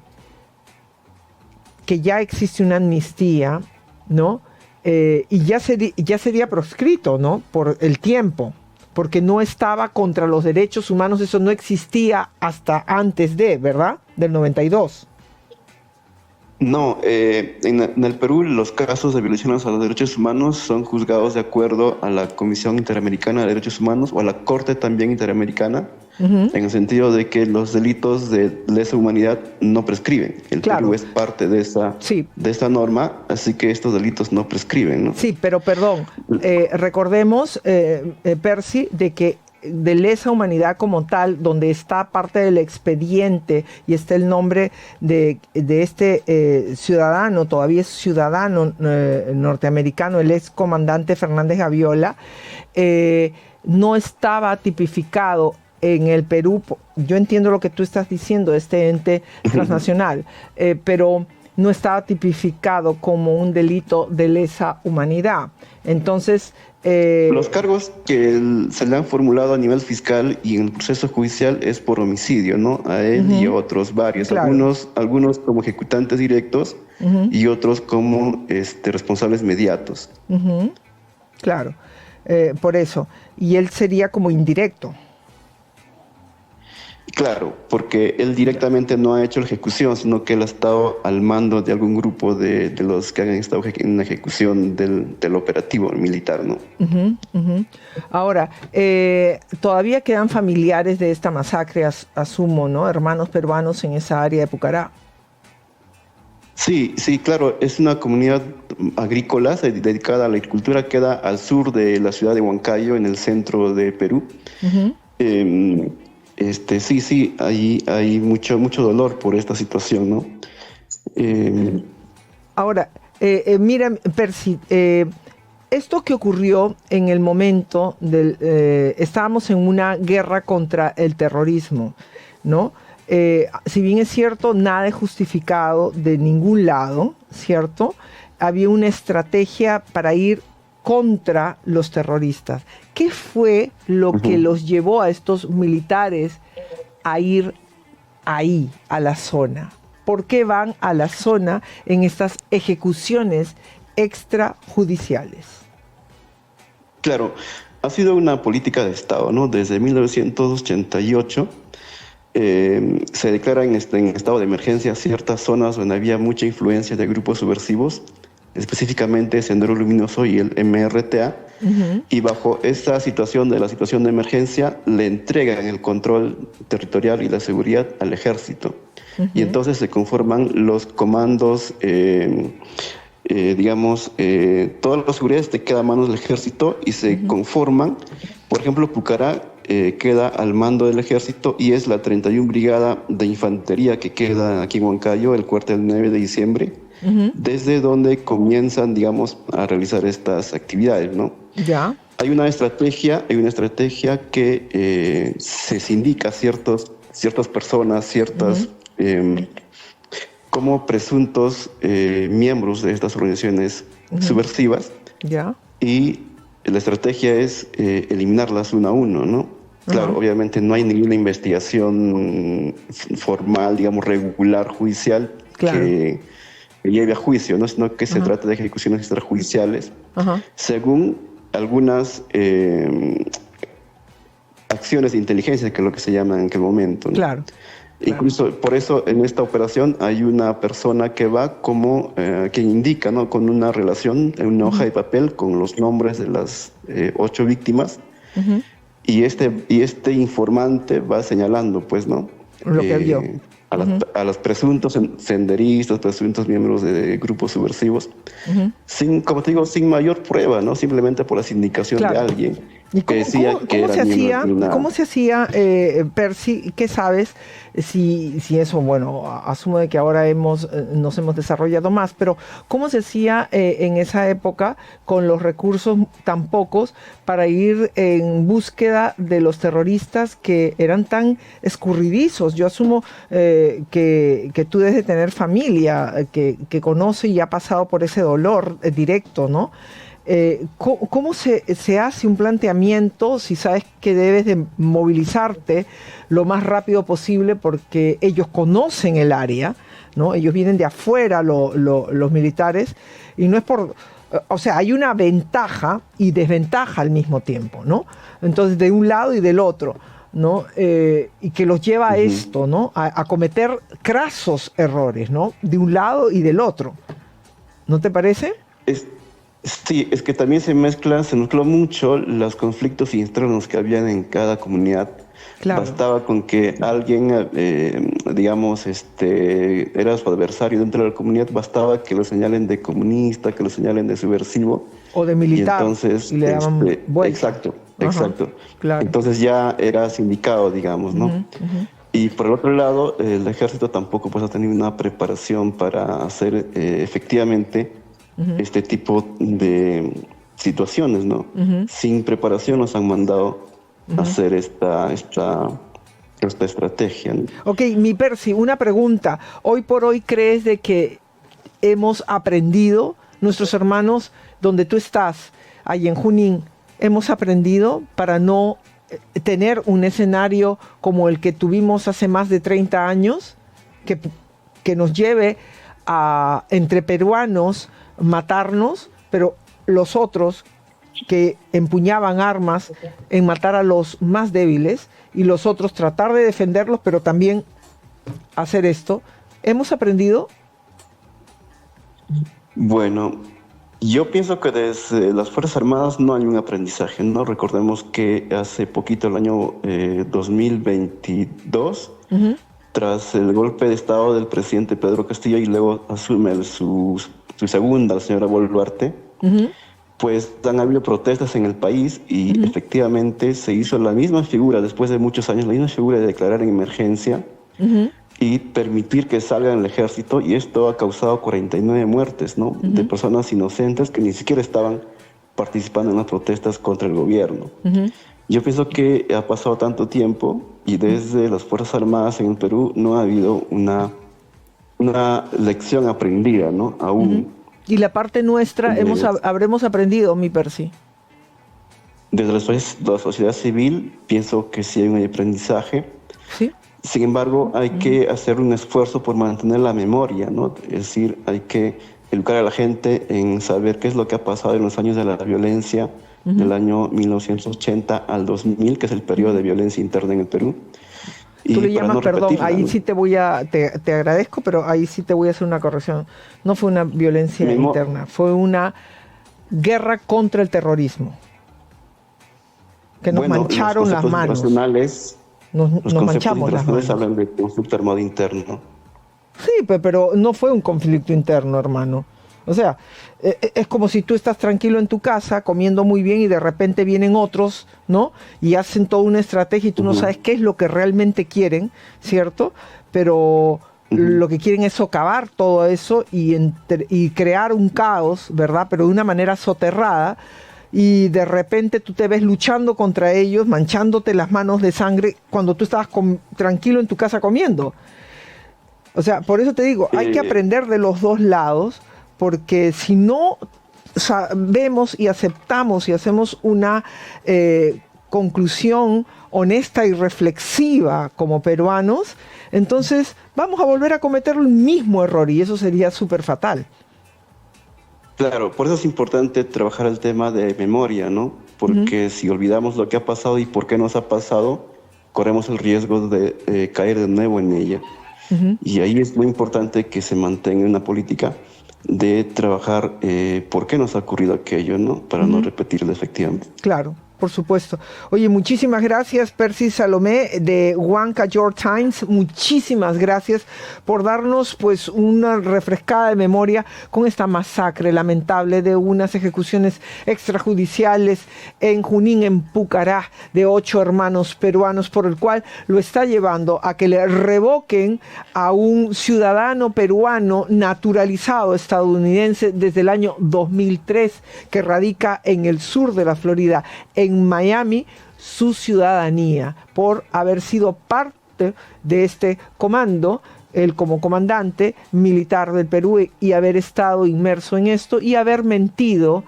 Speaker 2: que ya existe una amnistía, ¿no? Y ya sería proscrito, ¿no? Por el tiempo, porque no estaba contra los derechos humanos, eso no existía hasta antes ¿verdad? Del 92.
Speaker 9: No, en el Perú los casos de violaciones a los derechos humanos son juzgados de acuerdo a la Comisión Interamericana de Derechos Humanos o a la Corte también Interamericana, en el sentido de que los delitos de lesa humanidad no prescriben. El Perú es parte de esta norma, así que estos delitos no prescriben, ¿no?
Speaker 2: Sí, pero perdón, recordemos, Percy, de que de lesa humanidad como tal, donde está parte del expediente y está el nombre de este ciudadano, todavía es ciudadano norteamericano, el ex comandante Fernández Gaviola, no estaba tipificado en el Perú. Yo entiendo lo que tú estás diciendo, este ente transnacional, pero no estaba tipificado como un delito de lesa humanidad. Entonces,
Speaker 9: los cargos que se le han formulado a nivel fiscal y en el proceso judicial es por homicidio, ¿no? A él y otros varios, claro. Algunos como ejecutantes directos y otros como responsables mediatos.
Speaker 2: Claro, por eso. Y él sería como indirecto.
Speaker 9: Claro, porque él directamente no ha hecho la ejecución, sino que él ha estado al mando de algún grupo de los que han estado en la ejecución del operativo militar, ¿no?
Speaker 2: Ahora, todavía quedan familiares de esta masacre, asumo, ¿no? Hermanos peruanos en esa área de Pucará.
Speaker 9: Sí, claro, es una comunidad agrícola dedicada a la agricultura, queda al sur de la ciudad de Huancayo, en el centro de Perú. Sí, hay mucho dolor por esta situación, ¿no?
Speaker 2: Ahora, mira, Percy, esto que ocurrió en el momento estábamos en una guerra contra el terrorismo, ¿no? Si bien es cierto, nada es justificado de ningún lado, ¿cierto? Había una estrategia para ir contra los terroristas. ¿Qué fue lo que los llevó a estos militares a ir ahí, a la zona? ¿Por qué van a la zona en estas ejecuciones extrajudiciales?
Speaker 9: Claro, ha sido una política de Estado, ¿no? Desde 1988 se declara en estado de emergencia ciertas zonas donde había mucha influencia de grupos subversivos, específicamente Sendero Luminoso y el MRTA, y bajo esta situación de emergencia le entregan el control territorial y la seguridad al ejército. Y entonces se conforman los comandos, todas las seguridades te quedan a manos del ejército y se conforman. Por ejemplo, Pucará queda al mando del ejército y es la 31 Brigada de Infantería que queda aquí en Huancayo, el cuartel 9 de diciembre, desde donde comienzan, a realizar estas actividades, ¿no?
Speaker 2: Ya.
Speaker 9: Hay una estrategia que se sindica a ciertas personas, como presuntos miembros de estas organizaciones subversivas.
Speaker 2: Ya.
Speaker 9: Y la estrategia es eliminarlas uno a uno, ¿no? Claro, obviamente no hay ninguna investigación formal, regular, judicial, lleve a juicio, ¿no? Sino que se trata de ejecuciones extrajudiciales, según algunas acciones de inteligencia, que es lo que se llama en aquel momento, ¿no?
Speaker 2: Claro.
Speaker 9: Incluso por eso en esta operación hay una persona que va como que indica, ¿no? Con una relación en una hoja de papel con los nombres de las 8 víctimas, y este informante va señalando, pues, ¿no?
Speaker 2: Lo que vio.
Speaker 9: A los presuntos senderistas, presuntos miembros de grupos subversivos, como te digo, sin mayor prueba, ¿no? Simplemente por la indicación de alguien.
Speaker 2: ¿Y
Speaker 9: que decía que era
Speaker 2: ¿Cómo se hacía, Percy? ¿Qué sabes? Si eso, bueno, asumo de que ahora nos hemos desarrollado más, pero ¿cómo se hacía en esa época con los recursos tan pocos para ir en búsqueda de los terroristas que eran tan escurridizos? Yo asumo que tú debes de tener familia que conoce y ha pasado por ese dolor directo, ¿no? ¿Cómo se hace un planteamiento si sabes que debes de movilizarte lo más rápido posible porque ellos conocen el área, ¿no? Ellos vienen de afuera, los militares, y no es por... O sea, hay una ventaja y desventaja al mismo tiempo, ¿no? Entonces, de un lado y del otro, ¿no? Y que los lleva a esto, ¿no? A cometer crasos errores, ¿no? De un lado y del otro. ¿No te parece?
Speaker 9: Sí, es que también se mezcló mucho los conflictos internos que habían en cada comunidad. Claro. Bastaba con que alguien, digamos, era su adversario dentro de la comunidad, bastaba que lo señalen de comunista, que lo señalen de subversivo.
Speaker 2: O de militar.
Speaker 9: Y entonces,
Speaker 2: y le daban
Speaker 9: exacto. Claro. Entonces ya era sindicado, digamos, ¿no? Y por el otro lado, el ejército tampoco pues ha tenido una preparación para hacer efectivamente este tipo de situaciones, ¿no? Sin preparación nos han mandado a hacer esta estrategia, ¿no?
Speaker 2: Ok, mi Percy, una pregunta. Hoy por hoy, ¿crees de que hemos aprendido, nuestros hermanos, donde tú estás, ahí en Junín, hemos aprendido para no tener un escenario como el que tuvimos hace más de 30 años, que nos lleve a, entre peruanos, matarnos, pero los otros que empuñaban armas en matar a los más débiles y los otros tratar de defenderlos, pero también hacer esto? ¿Hemos aprendido?
Speaker 9: Bueno, yo pienso que desde las Fuerzas Armadas no hay un aprendizaje, ¿no? Recordemos que hace poquito, el año 2022, tras el golpe de Estado del presidente Pedro Castillo y luego asume su segunda, la señora Boluarte, pues han habido protestas en el país y efectivamente se hizo la misma figura, después de muchos años, la misma figura de declarar en emergencia y permitir que salgan el ejército, y esto ha causado 49 muertes, ¿no? De personas inocentes que ni siquiera estaban participando en las protestas contra el gobierno. Yo pienso que ha pasado tanto tiempo y desde las Fuerzas Armadas en el Perú no ha habido una lección aprendida, ¿no? Aún.
Speaker 2: Y la parte nuestra habremos aprendido, mi Percy.
Speaker 9: Desde la sociedad civil pienso que sí hay un aprendizaje.
Speaker 2: Sí.
Speaker 9: Sin embargo, hay que hacer un esfuerzo por mantener la memoria, ¿no? Es decir, hay que educar a la gente en saber qué es lo que ha pasado en los años de la violencia, del año 1980 al 2000, que es el periodo de violencia interna en el Perú.
Speaker 2: Tú le llamas, perdón, ahí sí te agradezco, pero ahí sí te voy a hacer una corrección. No fue una violencia interna, fue una guerra contra el terrorismo. Que nos mancharon las manos. Nos manchamos las manos.
Speaker 9: Hablan de conflicto armado interno.
Speaker 2: Sí, pero no fue un conflicto interno, hermano. O sea, es como si tú estás tranquilo en tu casa, comiendo muy bien, y de repente vienen otros, ¿no? Y hacen toda una estrategia y tú no sabes qué es lo que realmente quieren, ¿cierto? Pero lo que quieren es socavar todo eso y crear un caos, ¿verdad? Pero de una manera soterrada. Y de repente tú te ves luchando contra ellos, manchándote las manos de sangre cuando tú estabas tranquilo en tu casa comiendo. O sea, por eso te digo, hay que aprender de los dos lados, porque si no sabemos y aceptamos y hacemos una conclusión honesta y reflexiva como peruanos, entonces vamos a volver a cometer el mismo error y eso sería súper fatal.
Speaker 9: Claro, por eso es importante trabajar el tema de memoria, ¿no? Porque si olvidamos lo que ha pasado y por qué nos ha pasado, corremos el riesgo de caer de nuevo en ella. Y ahí es muy importante que se mantenga una política de trabajar por qué nos ha ocurrido aquello, ¿no? Para no repetirlo efectivamente.
Speaker 2: Claro, por supuesto. Oye, muchísimas gracias, Percy Salomé de Huanca York Times. Muchísimas gracias por darnos pues una refrescada de memoria con esta masacre lamentable de unas ejecuciones extrajudiciales en Junín, en Pucará, de 8 hermanos peruanos, por el cual lo está llevando a que le revoquen a un ciudadano peruano naturalizado estadounidense desde el año 2003 que radica en el sur de la Florida, en Miami, su ciudadanía por haber sido parte de este comando, él como comandante militar del Perú, y haber estado inmerso en esto y haber mentido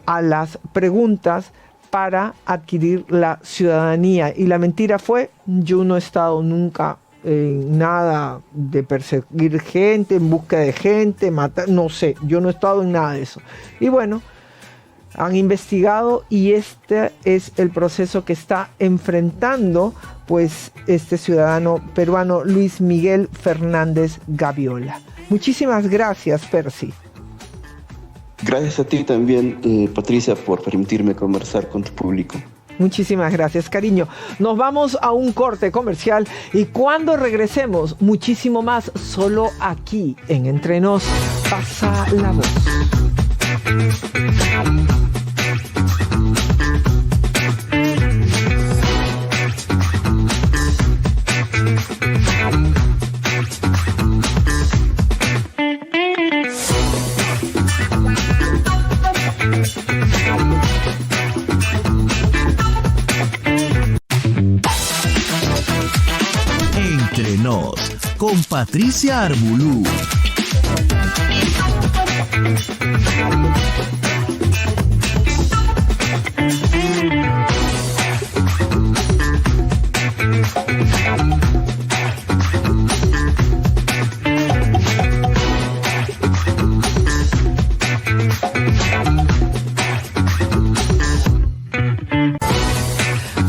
Speaker 2: a las preguntas para adquirir la ciudadanía. Y la mentira fue: yo no he estado nunca en nada de perseguir gente, en busca de gente, matar, no sé, yo no he estado en nada de eso. Y bueno, han investigado y este es el proceso que está enfrentando pues este ciudadano peruano, Luis Miguel Fernández Gaviola. Muchísimas gracias, Percy.
Speaker 9: Gracias a ti también, Patricia, por permitirme conversar con tu público.
Speaker 2: Muchísimas gracias, cariño. Nos vamos a un corte comercial y cuando regresemos, muchísimo más, solo aquí en Entre Nos pasa la voz.
Speaker 1: Entre Nos, con Patricia Arbolú.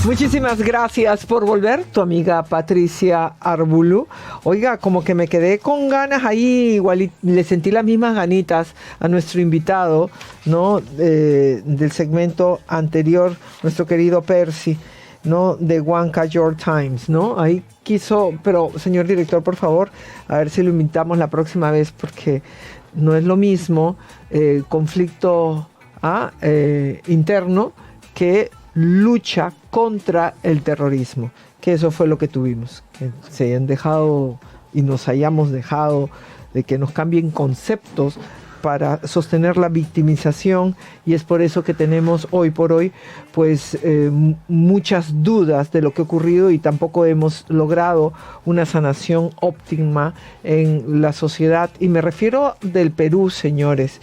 Speaker 2: Muchísimas gracias por volver, tu amiga Patricia Arbolú. Oiga, como que me quedé con ganas ahí, igual le sentí las mismas ganitas a nuestro invitado, ¿no? Del segmento anterior, nuestro querido Percy, ¿no? De Huanca York Times, ¿no? Ahí quiso, pero señor director, por favor, a ver si lo invitamos la próxima vez, porque no es lo mismo conflicto interno que lucha contra el terrorismo, que eso fue lo que tuvimos, que se hayan dejado y nos hayamos dejado de que nos cambien conceptos para sostener la victimización, y es por eso que tenemos hoy por hoy pues muchas dudas de lo que ha ocurrido y tampoco hemos logrado una sanación óptima en la sociedad. Y me refiero del Perú, señores,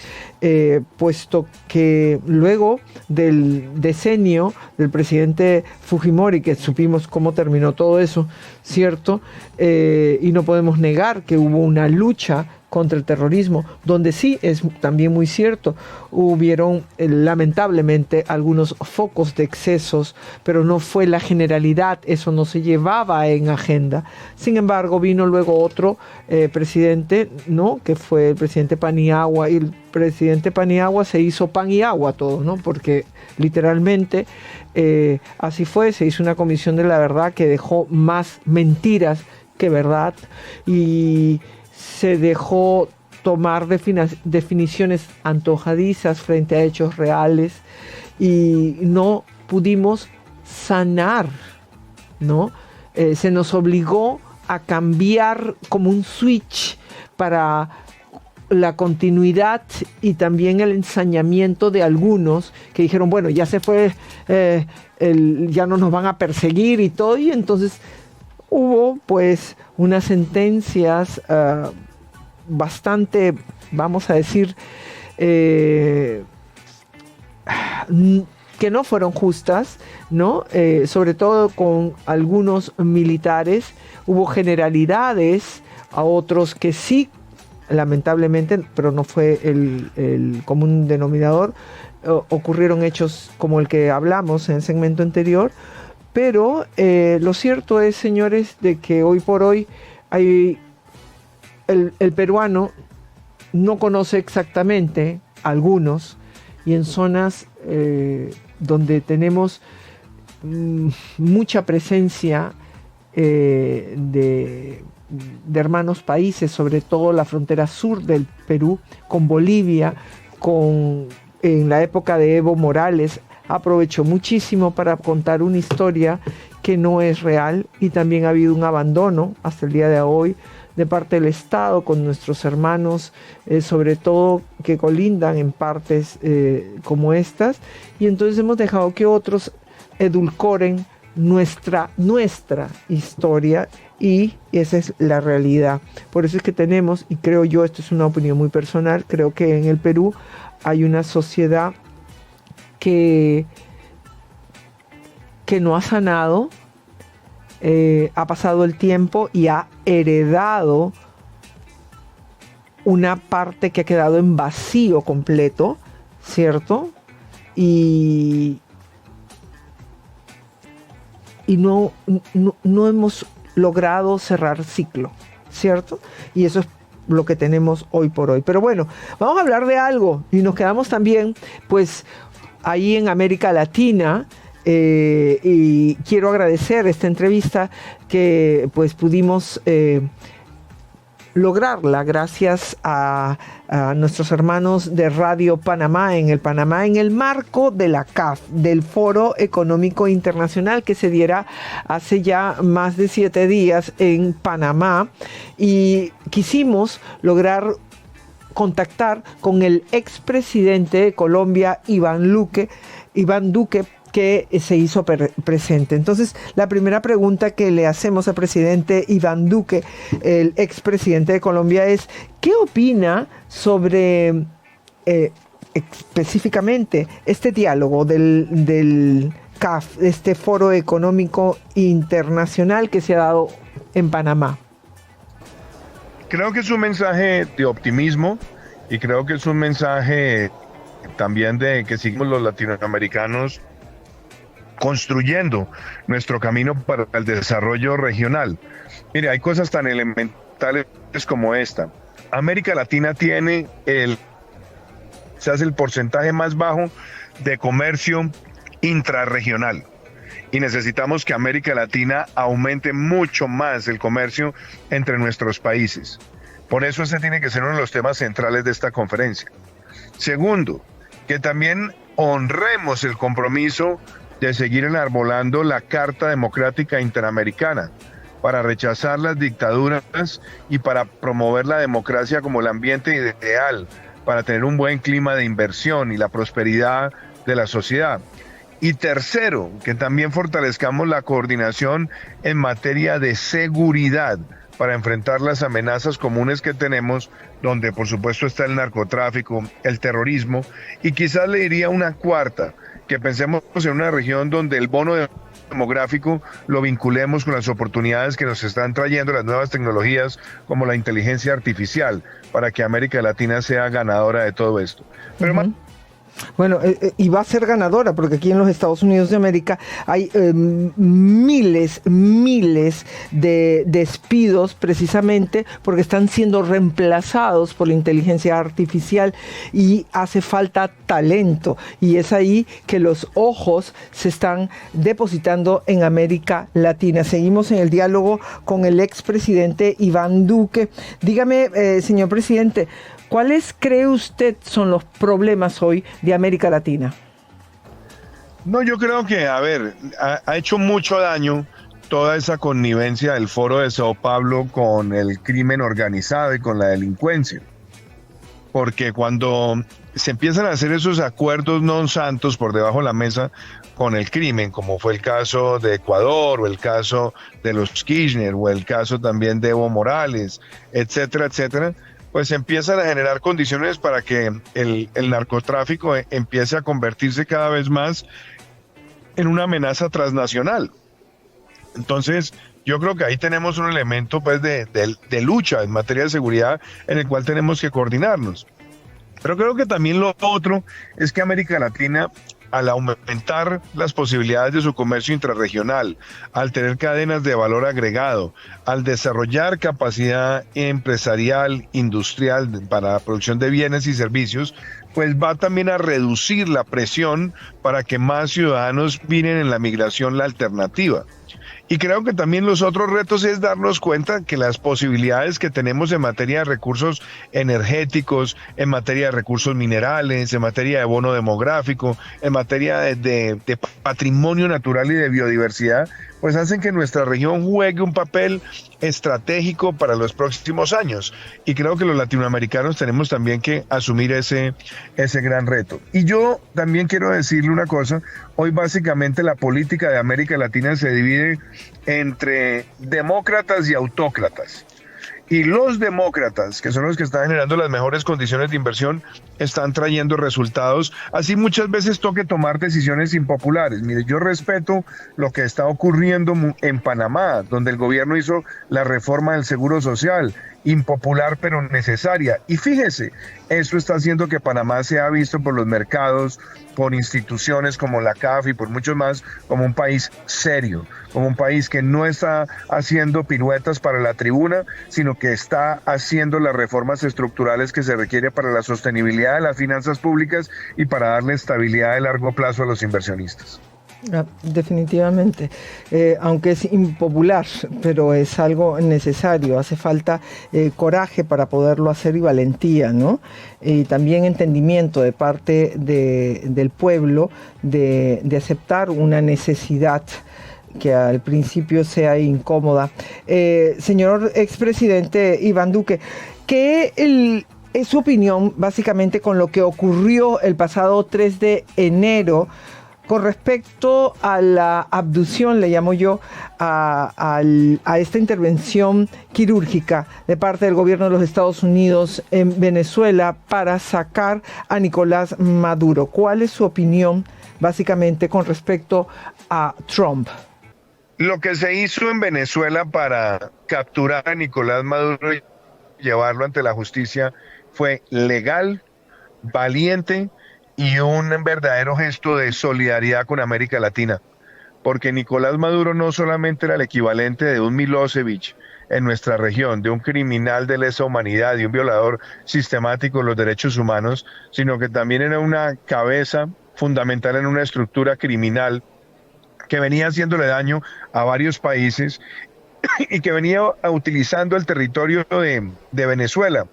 Speaker 2: puesto que luego del decenio del presidente Fujimori, que supimos cómo terminó todo eso, ¿cierto? Y no podemos negar que hubo una lucha contra el terrorismo, donde sí es también muy cierto, hubieron lamentablemente algunos focos de excesos, pero no fue la generalidad, eso no se llevaba en agenda. Sin embargo, vino luego otro presidente, ¿no? Que fue el presidente Paniagua, y el presidente Paniagua se hizo pan y agua todo, ¿no? Porque literalmente así fue, se hizo una comisión de la verdad que dejó más mentiras que verdad, y se dejó tomar definiciones antojadizas frente a hechos reales, y no pudimos sanar, ¿no? Se nos obligó a cambiar como un switch para la continuidad y también el ensañamiento de algunos que dijeron, bueno, ya se fue, ya no nos van a perseguir y todo, y entonces hubo pues unas sentencias bastante, vamos a decir, que no fueron justas, ¿no? Sobre todo con algunos militares. Hubo generalidades a otros que sí, lamentablemente, pero no fue el común denominador. Ocurrieron hechos como el que hablamos en el segmento anterior, pero lo cierto es, señores, de que hoy por hoy el peruano no conoce exactamente algunos, y en zonas donde tenemos mucha presencia de hermanos países, sobre todo la frontera sur del Perú, con Bolivia, en la época de Evo Morales, aprovechó muchísimo para contar una historia que no es real, y también ha habido un abandono hasta el día de hoy de parte del Estado con nuestros hermanos, sobre todo que colindan en partes como estas, y entonces hemos dejado que otros edulcoren nuestra historia, y esa es la realidad. Por eso es que tenemos, y creo yo, esto es una opinión muy personal, creo que en el Perú hay una sociedad que no ha sanado, ha pasado el tiempo y ha heredado una parte que ha quedado en vacío completo, ¿cierto? Y no hemos logrado cerrar ciclo, ¿cierto? Y eso es lo que tenemos hoy por hoy. Pero bueno, vamos a hablar de algo, y nos quedamos también, pues, ahí en América Latina, y quiero agradecer esta entrevista que pues pudimos lograrla gracias a nuestros hermanos de Radio Panamá en el marco de la CAF, del Foro Económico Internacional, que se diera hace ya más de 7 días en Panamá, y quisimos lograr contactar con el expresidente de Colombia, Iván Duque, que se hizo presente. Entonces, la primera pregunta que le hacemos al presidente Iván Duque, el expresidente de Colombia, es: ¿qué opina sobre específicamente este diálogo del CAF, este Foro Económico Internacional que se ha dado en Panamá?
Speaker 10: Creo que es un mensaje de optimismo, y creo que es un mensaje también de que seguimos los latinoamericanos construyendo nuestro camino para el desarrollo regional. Mire, hay cosas tan elementales como esta. América Latina tiene el porcentaje más bajo de comercio intrarregional, y necesitamos que América Latina aumente mucho más el comercio entre nuestros países. Por eso ese tiene que ser uno de los temas centrales de esta conferencia. Segundo, que también honremos el compromiso de seguir enarbolando la Carta Democrática Interamericana para rechazar las dictaduras y para promover la democracia como el ambiente ideal para tener un buen clima de inversión y la prosperidad de la sociedad. Y tercero, que también fortalezcamos la coordinación en materia de seguridad para enfrentar las amenazas comunes que tenemos, donde por supuesto está el narcotráfico, el terrorismo, y quizás le diría una cuarta, que pensemos en una región donde el bono demográfico lo vinculemos con las oportunidades que nos están trayendo las nuevas tecnologías como la inteligencia artificial, para que América Latina sea ganadora de todo esto. Pero
Speaker 2: Bueno, y va a ser ganadora, porque aquí en los Estados Unidos de América hay miles de despidos, precisamente porque están siendo reemplazados por la inteligencia artificial, y hace falta talento, y es ahí que los ojos se están depositando en América Latina. Seguimos en el diálogo con el expresidente Iván Duque. Dígame, señor presidente, ¿cuáles cree usted son los problemas hoy de América Latina?
Speaker 10: No, yo creo que, ha hecho mucho daño toda esa connivencia del Foro de Sao Paulo con el crimen organizado y con la delincuencia. Porque cuando se empiezan a hacer esos acuerdos non santos por debajo de la mesa con el crimen, como fue el caso de Ecuador, o el caso de los Kirchner, o el caso también de Evo Morales, etcétera, etcétera, pues empiezan a generar condiciones para que el narcotráfico empiece a convertirse cada vez más en una amenaza transnacional. Entonces, yo creo que ahí tenemos un elemento pues de lucha en materia de seguridad en el cual tenemos que coordinarnos. Pero creo que también lo otro es que América Latina, al aumentar las posibilidades de su comercio intrarregional, al tener cadenas de valor agregado, al desarrollar capacidad empresarial, industrial para la producción de bienes y servicios, pues va también a reducir la presión para que más ciudadanos miren en la migración la alternativa. Y creo que también los otros retos es darnos cuenta que las posibilidades que tenemos en materia de recursos energéticos, en materia de recursos minerales, en materia de bono demográfico, en materia de patrimonio natural y de biodiversidad, pues hacen que nuestra región juegue un papel estratégico para los próximos años. Y creo que los latinoamericanos tenemos también que asumir ese gran reto. Y yo también quiero decirle una cosa, hoy básicamente la política de América Latina se divide entre demócratas y autócratas. Y los demócratas, que son los que están generando las mejores condiciones de inversión, están trayendo resultados. Así muchas veces toque tomar decisiones impopulares. Mire, yo respeto lo que está ocurriendo en Panamá, donde el gobierno hizo la reforma del Seguro Social, impopular pero necesaria. Y fíjese, eso está haciendo que Panamá sea visto por los mercados, por instituciones como la CAF y por muchos más, como un país serio, como un país que no está haciendo piruetas para la tribuna, sino que está haciendo las reformas estructurales que se requiere para la sostenibilidad de las finanzas públicas y para darle estabilidad de largo plazo a los inversionistas.
Speaker 2: Definitivamente, aunque es impopular, pero es algo necesario. Hace falta coraje para poderlo hacer y valentía, ¿no? Y también entendimiento de parte del pueblo de aceptar una necesidad que al principio sea incómoda. Señor expresidente Iván Duque, ¿qué es su opinión básicamente con lo que ocurrió el pasado 3 de enero con respecto a la abducción, le llamo yo, a esta intervención quirúrgica de parte del gobierno de los Estados Unidos en Venezuela para sacar a Nicolás Maduro? ¿Cuál es su opinión básicamente con respecto a Trump?
Speaker 10: Lo que se hizo en Venezuela para capturar a Nicolás Maduro y llevarlo ante la justicia fue legal, valiente y un verdadero gesto de solidaridad con América Latina, porque Nicolás Maduro no solamente era el equivalente de un Milosevic en nuestra región, de un criminal de lesa humanidad, de un violador sistemático de los derechos humanos, sino que también era una cabeza fundamental en una estructura criminal que venía haciéndole daño a varios países y que venía utilizando el territorio de Venezuela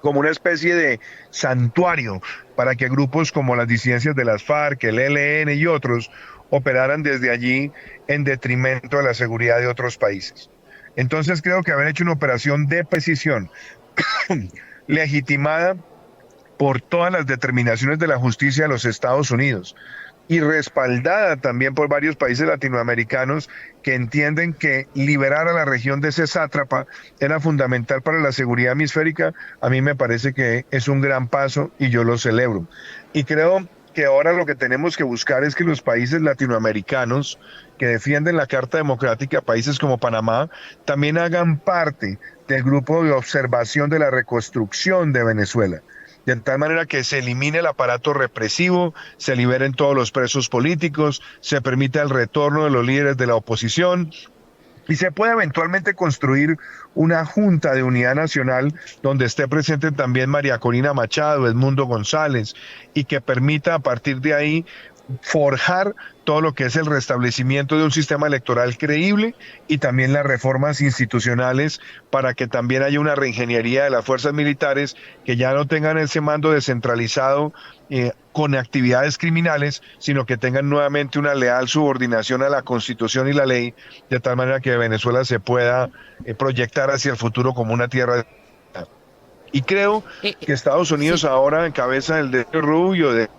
Speaker 10: como una especie de santuario para que grupos como las disidencias de las FARC, el ELN y otros operaran desde allí en detrimento de la seguridad de otros países. Entonces creo que haber hecho una operación de precisión legitimada por todas las determinaciones de la justicia de los Estados Unidos y respaldada también por varios países latinoamericanos que entienden que liberar a la región de ese sátrapa era fundamental para la seguridad hemisférica, a mí me parece que es un gran paso y yo lo celebro. Y creo que ahora lo que tenemos que buscar es que los países latinoamericanos que defienden la Carta Democrática, países como Panamá, también hagan parte del grupo de observación de la reconstrucción de Venezuela, de tal manera que se elimine el aparato represivo, se liberen todos los presos políticos, se permita el retorno de los líderes de la oposición y se pueda eventualmente construir una junta de unidad nacional donde esté presente también María Corina Machado, Edmundo González, y que permita a partir de ahí forjar todo lo que es el restablecimiento de un sistema electoral creíble y también las reformas institucionales para que también haya una reingeniería de las fuerzas militares que ya no tengan ese mando descentralizado con actividades criminales, sino que tengan nuevamente una leal subordinación a la Constitución y la ley, de tal manera que Venezuela se pueda proyectar hacia el futuro como una tierra. Y creo que Estados Unidos ahora, en cabeza del Rubio, del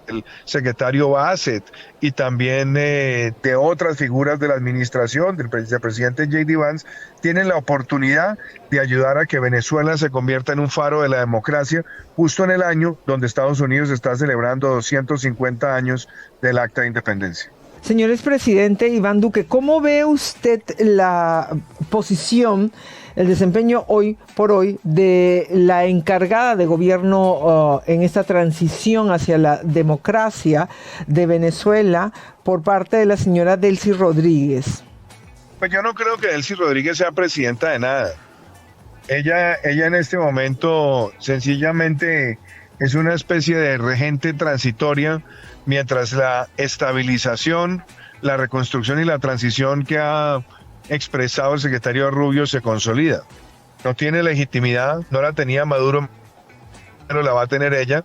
Speaker 10: secretario Bassett y también de otras figuras de la administración, del presidente J.D. Vance, tienen la oportunidad de ayudar a que Venezuela se convierta en un faro de la democracia, justo en el año donde Estados Unidos está celebrando 250 años del Acta de Independencia.
Speaker 2: Señor expresidente Iván Duque, ¿cómo ve usted la posición, el desempeño hoy por hoy de la encargada de gobierno en esta transición hacia la democracia de Venezuela por parte de la señora Delcy Rodríguez?
Speaker 10: Pues yo no creo que Delcy Rodríguez sea presidenta de nada. Ella en este momento sencillamente es una especie de regente transitoria mientras la estabilización, la reconstrucción y la transición que ha expresado el secretario Rubio se consolida. No tiene legitimidad, no la tenía Maduro, pero la va a tener ella.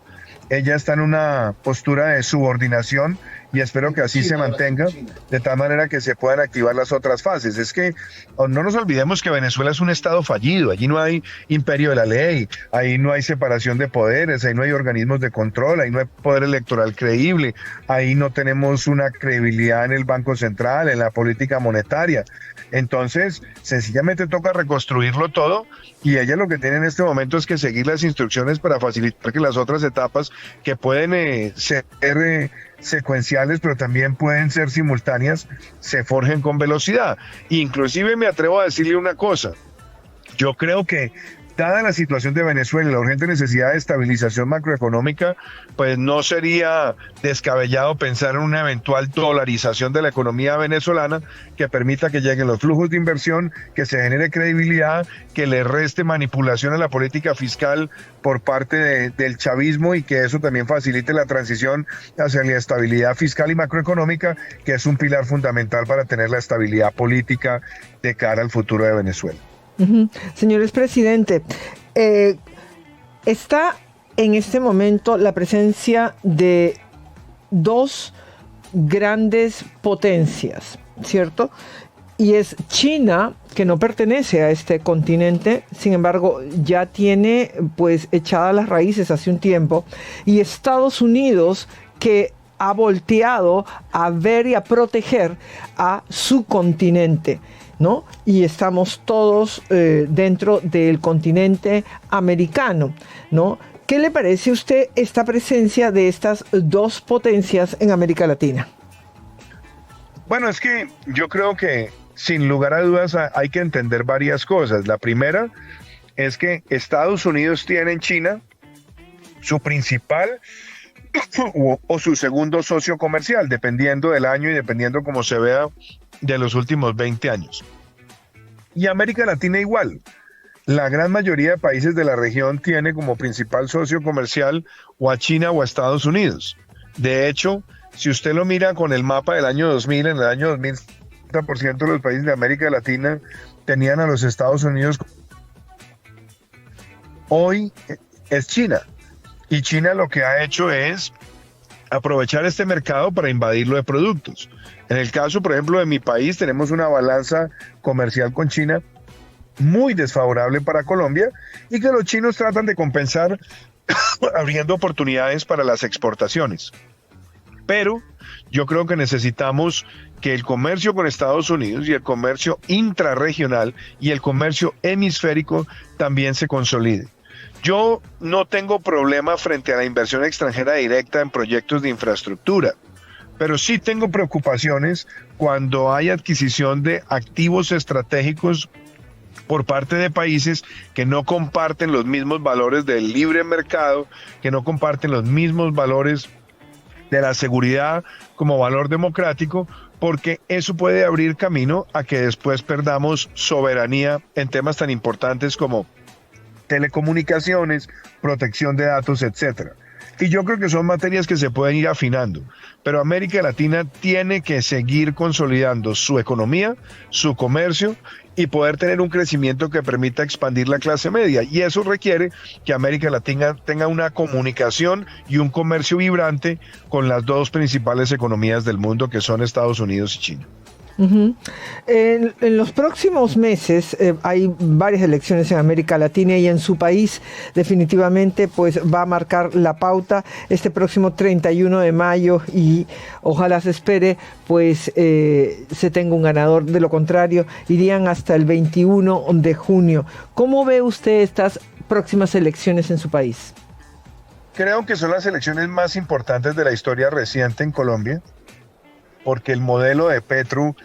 Speaker 10: Ella está en una postura de subordinación y espero que así se mantenga, de tal manera que se puedan activar las otras fases. Es que no nos olvidemos que Venezuela es un estado fallido, allí no hay imperio de la ley, ahí no hay separación de poderes, ahí no hay organismos de control, ahí no hay poder electoral creíble, ahí no tenemos una credibilidad en el Banco Central, en la política monetaria. Entonces, sencillamente toca reconstruirlo todo y ella lo que tiene en este momento es que seguir las instrucciones para facilitar que las otras etapas que pueden ser secuenciales, pero también pueden ser simultáneas, se forjen con velocidad. Inclusive me atrevo a decirle una cosa, yo creo que dada la situación de Venezuela y la urgente necesidad de estabilización macroeconómica, pues no sería descabellado pensar en una eventual dolarización de la economía venezolana que permita que lleguen los flujos de inversión, que se genere credibilidad, que le reste manipulación a la política fiscal por parte del chavismo y que eso también facilite la transición hacia la estabilidad fiscal y macroeconómica, que es un pilar fundamental para tener la estabilidad política de cara al futuro de Venezuela.
Speaker 2: Señor expresidente, está en este momento la presencia de dos grandes potencias, ¿cierto? Y es China, que no pertenece a este continente, sin embargo ya tiene pues echadas las raíces hace un tiempo, y Estados Unidos, que ha volteado a ver y a proteger a su continente, ¿no? Y estamos todos dentro del continente americano, ¿no? ¿Qué le parece a usted esta presencia de estas dos potencias en América Latina?
Speaker 10: Bueno, es que yo creo que sin lugar a dudas hay que entender varias cosas. La primera es que Estados Unidos tiene en China su principal o su segundo socio comercial, dependiendo del año y dependiendo cómo se vea de los últimos 20 años. Y América Latina igual. La gran mayoría de países de la región tiene como principal socio comercial o a China o a Estados Unidos. De hecho, si usted lo mira con el mapa del año 2000, en el año 2000, el 70% de los países de América Latina tenían a los Estados Unidos. Hoy es China. Y China lo que ha hecho es aprovechar este mercado para invadirlo de productos. En el caso, por ejemplo, de mi país, tenemos una balanza comercial con China muy desfavorable para Colombia y que los chinos tratan de compensar abriendo oportunidades para las exportaciones. Pero yo creo que necesitamos que el comercio con Estados Unidos y el comercio intrarregional y el comercio hemisférico también se consolide. Yo no tengo problema frente a la inversión extranjera directa en proyectos de infraestructura, pero sí tengo preocupaciones cuando hay adquisición de activos estratégicos por parte de países que no comparten los mismos valores del libre mercado, que no comparten los mismos valores de la seguridad como valor democrático, porque eso puede abrir camino a que después perdamos soberanía en temas tan importantes como telecomunicaciones, protección de datos, etcétera. Y yo creo que son materias que se pueden ir afinando, pero América Latina tiene que seguir consolidando su economía, su comercio y poder tener un crecimiento que permita expandir la clase media. Y eso requiere que América Latina tenga una comunicación y un comercio vibrante con las dos principales economías del mundo, que son Estados Unidos y China.
Speaker 2: En los próximos meses hay varias elecciones en América Latina y en su país definitivamente pues va a marcar la pauta este próximo 31 de mayo y ojalá se espere pues se tenga un ganador, de lo contrario irían hasta el 21 de junio. ¿Cómo ve usted estas próximas elecciones en su país?
Speaker 10: Creo que son las elecciones más importantes de la historia reciente en Colombia, porque el modelo de Petro,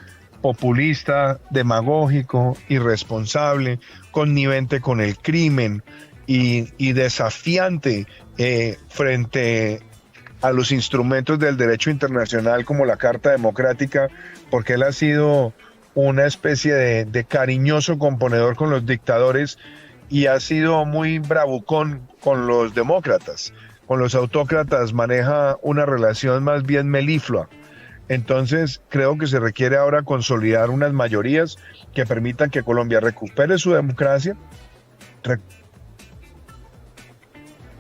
Speaker 10: populista, demagógico, irresponsable, connivente con el crimen y desafiante frente a los instrumentos del derecho internacional como la Carta Democrática, porque él ha sido una especie de cariñoso componedor con los dictadores y ha sido muy bravucón con los demócratas. Con los autócratas maneja una relación más bien meliflua. Entonces creo que se requiere ahora consolidar unas mayorías que permitan que Colombia recupere su democracia,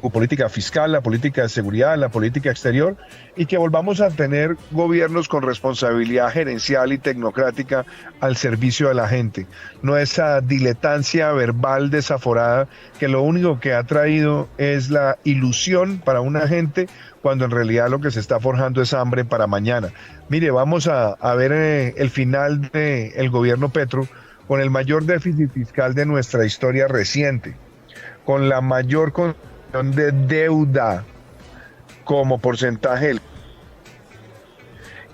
Speaker 10: su política fiscal, la política de seguridad, la política exterior, y que volvamos a tener gobiernos con responsabilidad gerencial y tecnocrática al servicio de la gente. No esa diletancia verbal desaforada que lo único que ha traído es la ilusión para una gente, cuando en realidad lo que se está forjando es hambre para mañana. Mire, vamos a ver el final del gobierno Petro con el mayor déficit fiscal de nuestra historia reciente, con la mayor de deuda como porcentaje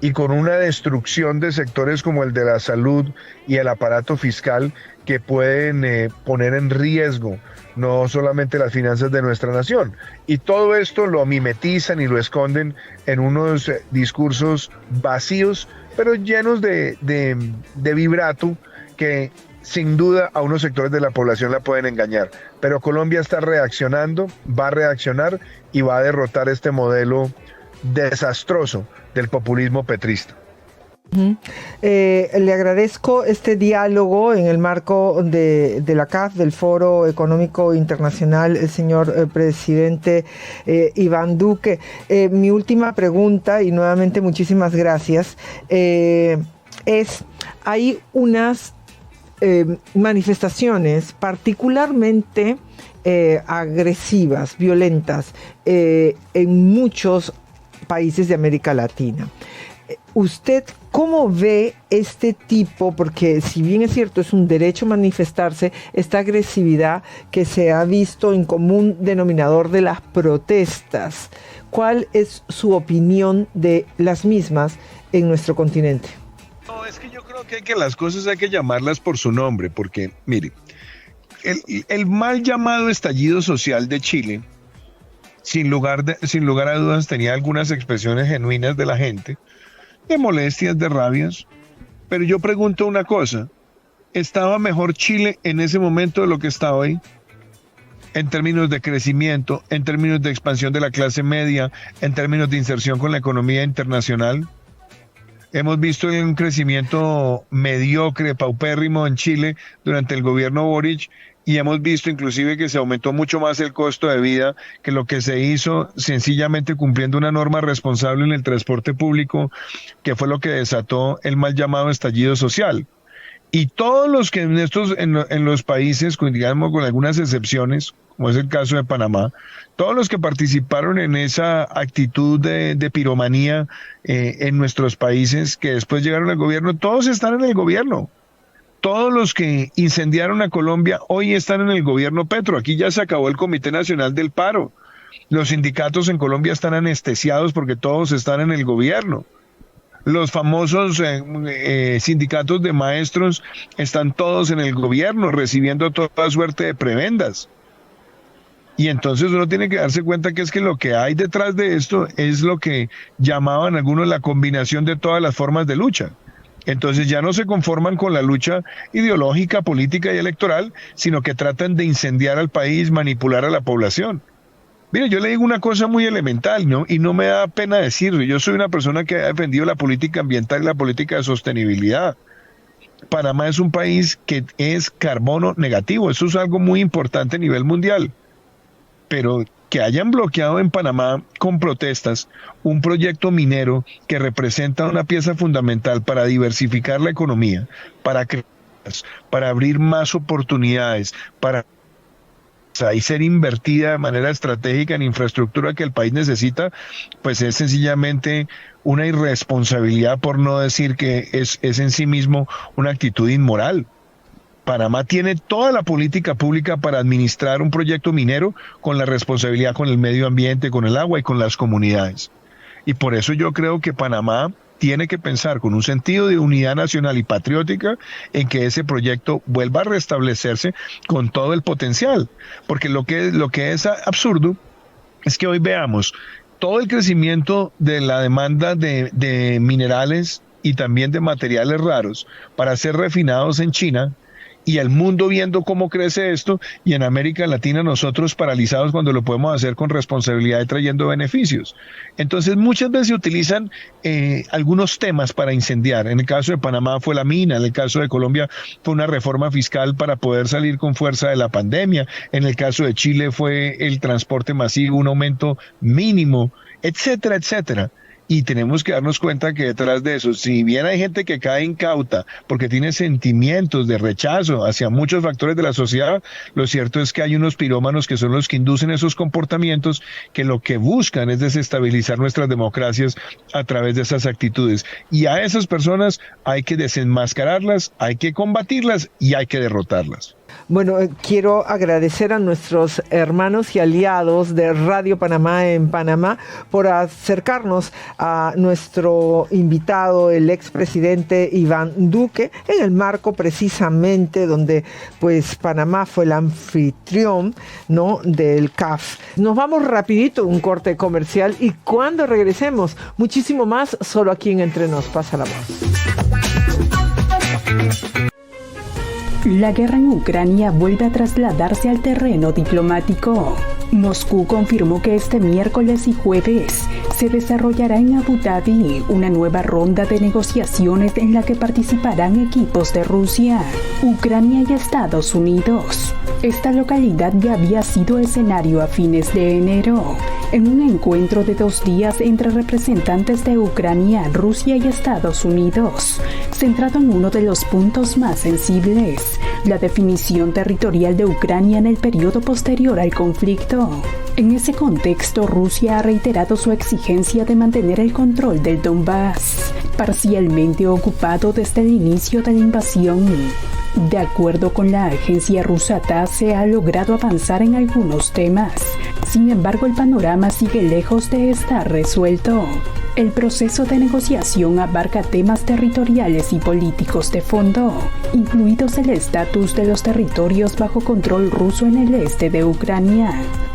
Speaker 10: y con una destrucción de sectores como el de la salud y el aparato fiscal que pueden poner en riesgo no solamente las finanzas de nuestra nación. Y todo esto lo mimetizan y lo esconden en unos discursos vacíos, pero llenos de vibrato que sin duda a unos sectores de la población la pueden engañar. Pero Colombia está reaccionando, va a reaccionar y va a derrotar este modelo desastroso del populismo petrista.
Speaker 2: Le agradezco este diálogo en el marco de la CAF, del Foro Económico Internacional, el señor presidente Iván Duque. Mi última pregunta, y nuevamente muchísimas gracias, hay unas manifestaciones particularmente agresivas, violentas, en muchos países de América Latina. ¿Usted cómo ve este tipo? Porque si bien es cierto, es un derecho manifestarse, esta agresividad que se ha visto en común denominador de las protestas. ¿Cuál es su opinión de las mismas en nuestro continente?
Speaker 10: No, es que yo creo que las cosas hay que llamarlas por su nombre, porque, mire, el mal llamado estallido social de Chile, sin lugar a dudas, tenía algunas expresiones genuinas de la gente, de molestias, de rabias, pero yo pregunto una cosa, ¿estaba mejor Chile en ese momento de lo que está hoy? En términos de crecimiento, en términos de expansión de la clase media, en términos de inserción con la economía internacional. Hemos visto un crecimiento mediocre, paupérrimo en Chile durante el gobierno Boric, y hemos visto inclusive que se aumentó mucho más el costo de vida que lo que se hizo sencillamente cumpliendo una norma responsable en el transporte público, que fue lo que desató el mal llamado estallido social. Y todos los que en los países, digamos con algunas excepciones, como es el caso de Panamá, todos los que participaron en esa actitud de piromanía en nuestros países que después llegaron al gobierno, todos están en el gobierno. Todos los que incendiaron a Colombia hoy están en el gobierno Petro. Aquí ya se acabó el Comité Nacional del Paro. Los sindicatos en Colombia están anestesiados porque todos están en el gobierno. Los famosos sindicatos de maestros están todos en el gobierno recibiendo toda suerte de prebendas. Y entonces uno tiene que darse cuenta que es que lo que hay detrás de esto es lo que llamaban algunos la combinación de todas las formas de lucha. Entonces ya no se conforman con la lucha ideológica, política y electoral, sino que tratan de incendiar al país, manipular a la población. Mire, yo le digo una cosa muy elemental, ¿no? Y no me da pena decirlo. Yo soy una persona que ha defendido la política ambiental y la política de sostenibilidad. Panamá es un país que es carbono negativo. Eso es algo muy importante a nivel mundial. Pero que hayan bloqueado en Panamá con protestas un proyecto minero que representa una pieza fundamental para diversificar la economía, para abrir más oportunidades, para y ser invertida de manera estratégica en infraestructura que el país necesita, pues es sencillamente una irresponsabilidad, por no decir que es en sí mismo una actitud inmoral. Panamá tiene toda la política pública para administrar un proyecto minero con la responsabilidad con el medio ambiente, con el agua y con las comunidades. Y por eso yo creo que Panamá tiene que pensar con un sentido de unidad nacional y patriótica en que ese proyecto vuelva a restablecerse con todo el potencial. Porque lo que es absurdo es que hoy veamos todo el crecimiento de la demanda de minerales y también de materiales raros para ser refinados en China, y el mundo viendo cómo crece esto, y en América Latina nosotros paralizados cuando lo podemos hacer con responsabilidad y trayendo beneficios. Entonces muchas veces se utilizan algunos temas para incendiar. En el caso de Panamá fue la mina, en el caso de Colombia fue una reforma fiscal para poder salir con fuerza de la pandemia, en el caso de Chile fue el transporte masivo, un aumento mínimo, etcétera, etcétera. Y tenemos que darnos cuenta que detrás de eso, si bien hay gente que cae incauta porque tiene sentimientos de rechazo hacia muchos factores de la sociedad, lo cierto es que hay unos pirómanos que son los que inducen esos comportamientos que lo que buscan es desestabilizar nuestras democracias a través de esas actitudes. Y a esas personas hay que desenmascararlas, hay que combatirlas y hay que derrotarlas.
Speaker 2: Bueno, quiero agradecer a nuestros hermanos y aliados de Radio Panamá en Panamá por acercarnos a nuestro invitado, el expresidente Iván Duque, en el marco precisamente donde pues Panamá fue el anfitrión, ¿no?, del CAF. Nos vamos rapidito, un corte comercial, y cuando regresemos, muchísimo más, solo aquí en Entre Nos pasa la voz.
Speaker 5: La guerra en Ucrania vuelve a trasladarse al terreno diplomático. Moscú confirmó que este miércoles y jueves se desarrollará en Abu Dhabi una nueva ronda de negociaciones en la que participarán equipos de Rusia, Ucrania y Estados Unidos. Esta localidad ya había sido escenario a fines de enero, en un encuentro de 2 días entre representantes de Ucrania, Rusia y Estados Unidos, centrado en uno de los puntos más sensibles, la definición territorial de Ucrania en el periodo posterior al conflicto. En ese contexto, Rusia ha reiterado su exigencia de mantener el control del Donbass, parcialmente ocupado desde el inicio de la invasión. De acuerdo con la agencia rusa TASS, se ha logrado avanzar en algunos temas. Sin embargo, el panorama sigue lejos de estar resuelto. El proceso de negociación abarca temas territoriales y políticos de fondo, incluidos el estatus de los territorios bajo control ruso en el este de Ucrania.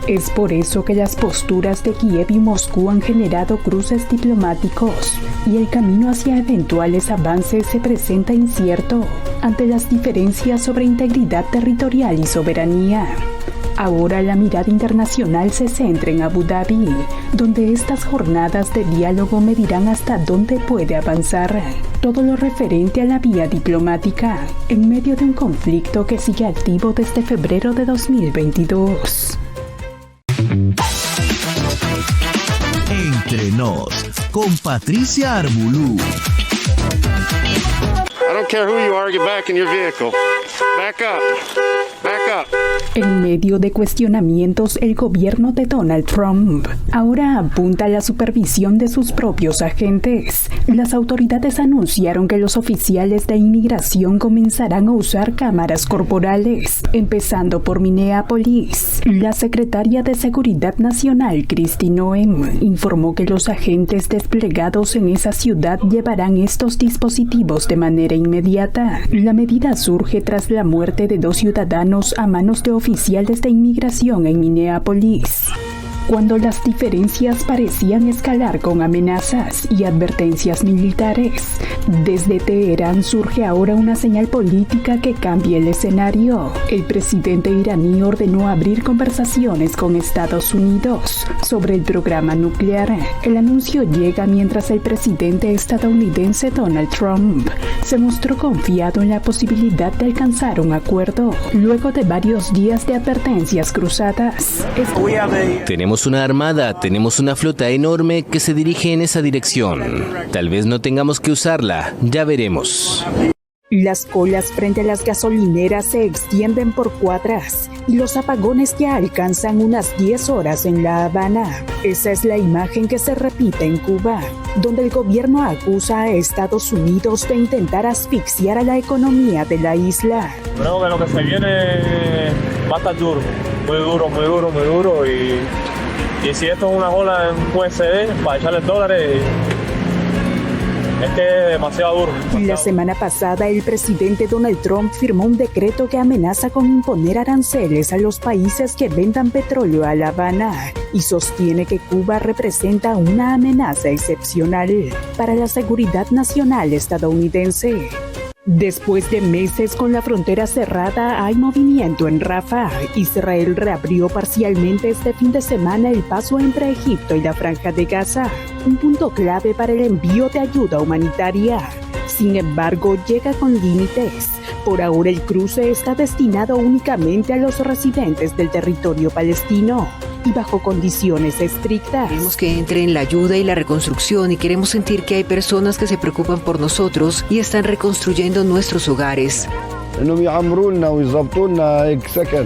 Speaker 5: Es por eso que las posturas de Kiev y Moscú han generado cruces diplomáticos y el camino hacia eventuales avances se presenta incierto ante las diferencias sobre integridad territorial y soberanía. Ahora la mirada internacional se centra en Abu Dhabi, donde estas jornadas de diálogo medirán hasta dónde puede avanzar todo lo referente a la vía diplomática, en medio de un conflicto que sigue activo desde febrero de 2022.
Speaker 1: Entre Nos, con Patricia Armbulú.
Speaker 11: I don't care who you are, get back in your vehicle. Back up. Back up.
Speaker 5: En medio de cuestionamientos, el gobierno de Donald Trump ahora apunta a la supervisión de sus propios agentes. Las autoridades anunciaron que los oficiales de inmigración comenzarán a usar cámaras corporales, empezando por Minneapolis. La secretaria de Seguridad Nacional, Kristi Noem, informó que los agentes desplegados en esa ciudad llevarán estos dispositivos de manera inmediata. La medida surge tras la muerte de 2 ciudadanos a manos de oficiales de inmigración en Minneapolis. cuando las diferencias parecían escalar con amenazas y advertencias militares. Desde Teherán surge ahora una señal política que cambia el escenario. El presidente iraní ordenó abrir conversaciones con Estados Unidos sobre el programa nuclear. El anuncio llega mientras el presidente estadounidense Donald Trump se mostró confiado en la posibilidad de alcanzar un acuerdo luego de varios días de advertencias cruzadas.
Speaker 12: Tenemos una armada, tenemos una flota enorme que se dirige en esa dirección. Tal vez no tengamos que usarla, ya veremos.
Speaker 5: Las colas frente a las gasolineras se extienden por cuadras y los apagones ya alcanzan unas 10 horas en La Habana. Esa es la imagen que se repite en Cuba, donde el gobierno acusa a Estados Unidos de intentar asfixiar a la economía de la isla.
Speaker 6: Creo que lo que se viene va a estar duro, muy duro y si esto es una ola en USD para echarle dólares, es que es demasiado duro.
Speaker 5: La semana pasada, el presidente Donald Trump firmó un decreto que amenaza con imponer aranceles a los países que vendan petróleo a La Habana y sostiene que Cuba representa una amenaza excepcional para la seguridad nacional estadounidense. Después de meses con la frontera cerrada, hay movimiento en Rafah. Israel reabrió parcialmente este fin de semana el paso entre Egipto y la Franja de Gaza, un punto clave para el envío de ayuda humanitaria. Sin embargo, llega con límites. Por ahora el cruce está destinado únicamente a los residentes del territorio palestino y bajo condiciones estrictas.
Speaker 13: Queremos que entre en la ayuda y la reconstrucción y queremos sentir que hay personas que se preocupan por nosotros y están reconstruyendo nuestros hogares.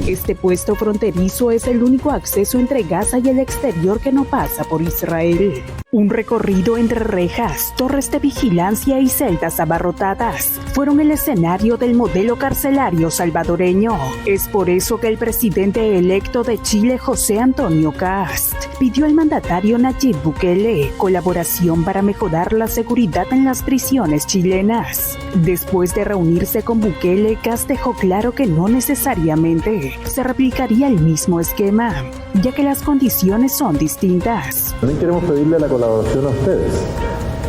Speaker 5: Este puesto fronterizo es el único acceso entre Gaza y el exterior que no pasa por Israel. Un recorrido entre rejas, torres de vigilancia y celdas abarrotadas fueron el escenario del modelo carcelario salvadoreño. Es por eso que el presidente electo de Chile, José Antonio Kast, pidió al mandatario Nayib Bukele colaboración para mejorar la seguridad en las prisiones chilenas. Después de reunirse con Bukele, Kast dejó claro que no necesariamente se replicaría el mismo esquema, ya que las condiciones son distintas.
Speaker 14: También queremos pedirle la colaboración a ustedes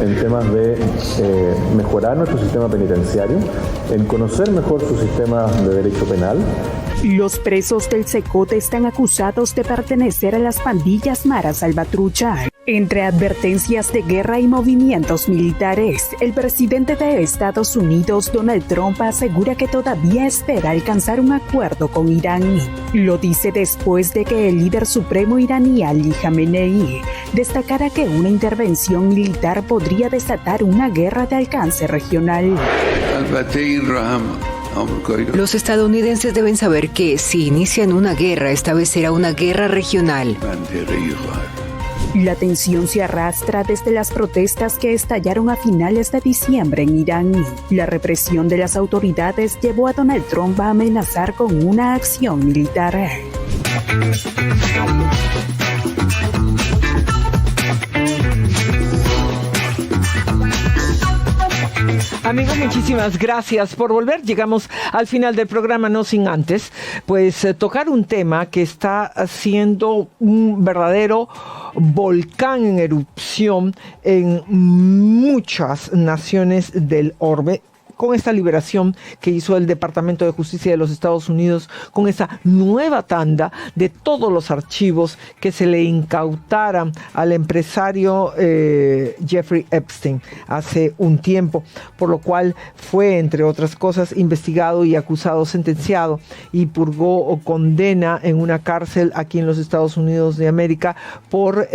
Speaker 14: en temas de mejorar nuestro sistema penitenciario, en conocer mejor su sistema de derecho penal.
Speaker 5: Los presos del Cecote están acusados de pertenecer a las pandillas Mara Salvatrucha. Entre advertencias de guerra y movimientos militares, el presidente de Estados Unidos, Donald Trump, asegura que todavía espera alcanzar un acuerdo con Irán. Lo dice después de que el líder supremo iraní Ali Khamenei destacara que una intervención militar podría desatar una guerra de alcance regional.
Speaker 13: Los estadounidenses deben saber que si inician una guerra, esta vez será una guerra regional.
Speaker 5: La tensión se arrastra desde las protestas que estallaron a finales de diciembre en Irán. La represión de las autoridades llevó a Donald Trump a amenazar con una acción militar.
Speaker 2: Amigos, muchísimas gracias por volver. Llegamos al final del programa, no sin antes, pues tocar un tema que está siendo un verdadero volcán en erupción en muchas naciones del orbe, con esta liberación que hizo el Departamento de Justicia de los Estados Unidos, con esa nueva tanda de todos los archivos que se le incautaran al empresario Jeffrey Epstein hace un tiempo, por lo cual fue, entre otras cosas, investigado y acusado, sentenciado y purgó condena en una cárcel aquí en los Estados Unidos de América por,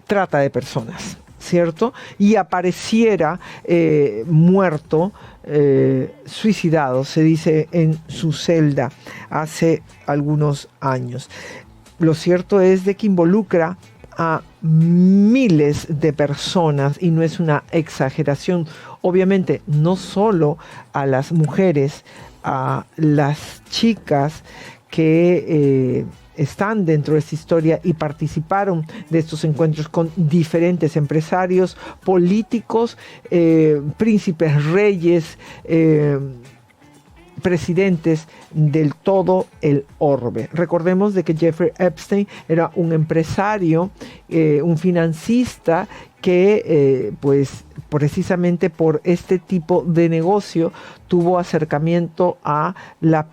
Speaker 2: trata de personas, ¿cierto? Y apareciera muerto, suicidado, se dice, en su celda hace algunos años. Lo cierto es de que involucra a miles de personas y no es una exageración. Obviamente, no solo a las mujeres, a las chicas que están dentro de esta historia y participaron de estos encuentros con diferentes empresarios, políticos, príncipes, reyes, presidentes del todo el orbe. Recordemos de que Jeffrey Epstein era un empresario, un financista que pues precisamente por este tipo de negocio tuvo acercamiento a las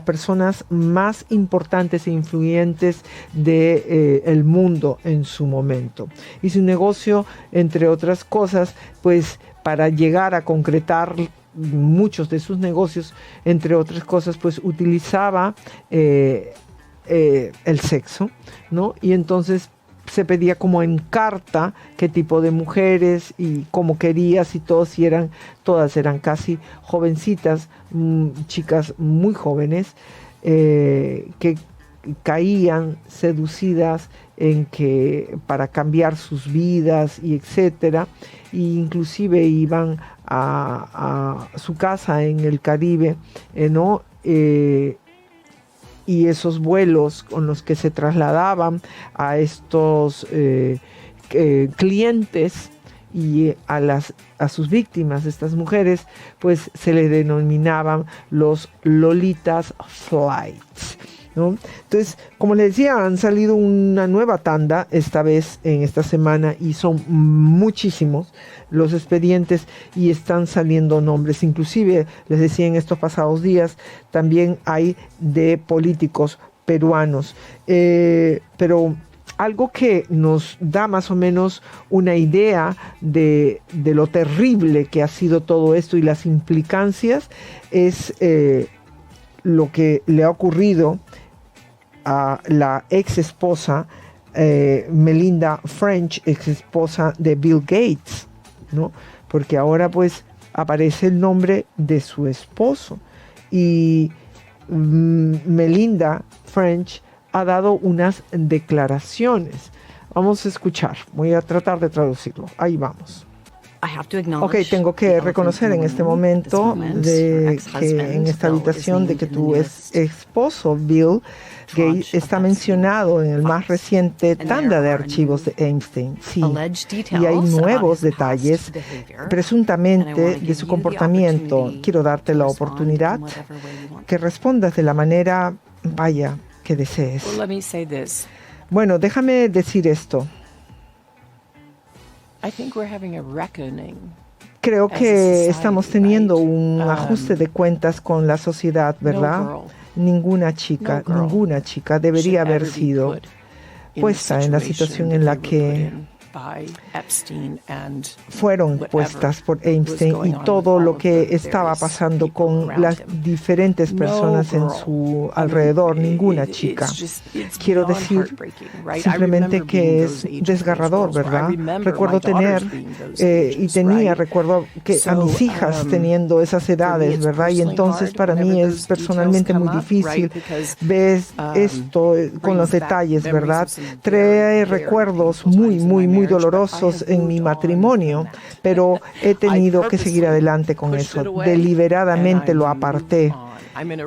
Speaker 2: personas más importantes e influyentes del mundo en su momento. Y su negocio, entre otras cosas, pues para llegar a concretar muchos de sus negocios, entre otras cosas, pues utilizaba el sexo, ¿no? Y entonces se pedía como en carta qué tipo de mujeres y cómo querías y todas eran casi jovencitas, chicas muy jóvenes, que caían seducidas en que para cambiar sus vidas y etcétera, e inclusive iban a su casa en el Caribe, ¿no? Y esos vuelos con los que se trasladaban a estos clientes y a sus víctimas, estas mujeres, pues se les denominaban los Lolitas Flights, ¿no? Entonces, como les decía, han salido una nueva tanda esta vez en esta semana y son muchísimos los expedientes y están saliendo nombres. Inclusive, les decía en estos pasados días, también hay de políticos peruanos. Pero algo que nos da más o menos una idea de lo terrible que ha sido todo esto y las implicancias es lo que le ha ocurrido a la ex esposa Melinda French, ex esposa de Bill Gates, ¿no? Porque ahora pues aparece el nombre de su esposo y Melinda French ha dado unas declaraciones. Vamos a escuchar, voy a tratar de traducirlo. Ahí vamos. Ok, tengo que reconocer en este momento de que en esta habitación de que tu esposo Bill Gates está mencionado en el más reciente tanda de archivos de Epstein. Sí, y hay nuevos detalles presuntamente de su comportamiento. Quiero darte la oportunidad que respondas de la manera, vaya, que desees. Bueno, déjame decir esto. Creo que estamos teniendo un ajuste de cuentas con la sociedad, ¿verdad? Ninguna chica debería haber sido puesta en la situación en la que fueron puestas por Epstein y todo lo que estaba pasando con las diferentes personas en su alrededor. Ninguna chica. Quiero decir simplemente que es desgarrador, ¿verdad? Recuerdo recuerdo que a mis hijas teniendo esas edades, ¿verdad? Y entonces para mí es personalmente muy difícil ver esto con los detalles, ¿verdad? Trae recuerdos muy dolorosos en mi matrimonio, pero he tenido que seguir adelante con eso. Deliberadamente lo aparté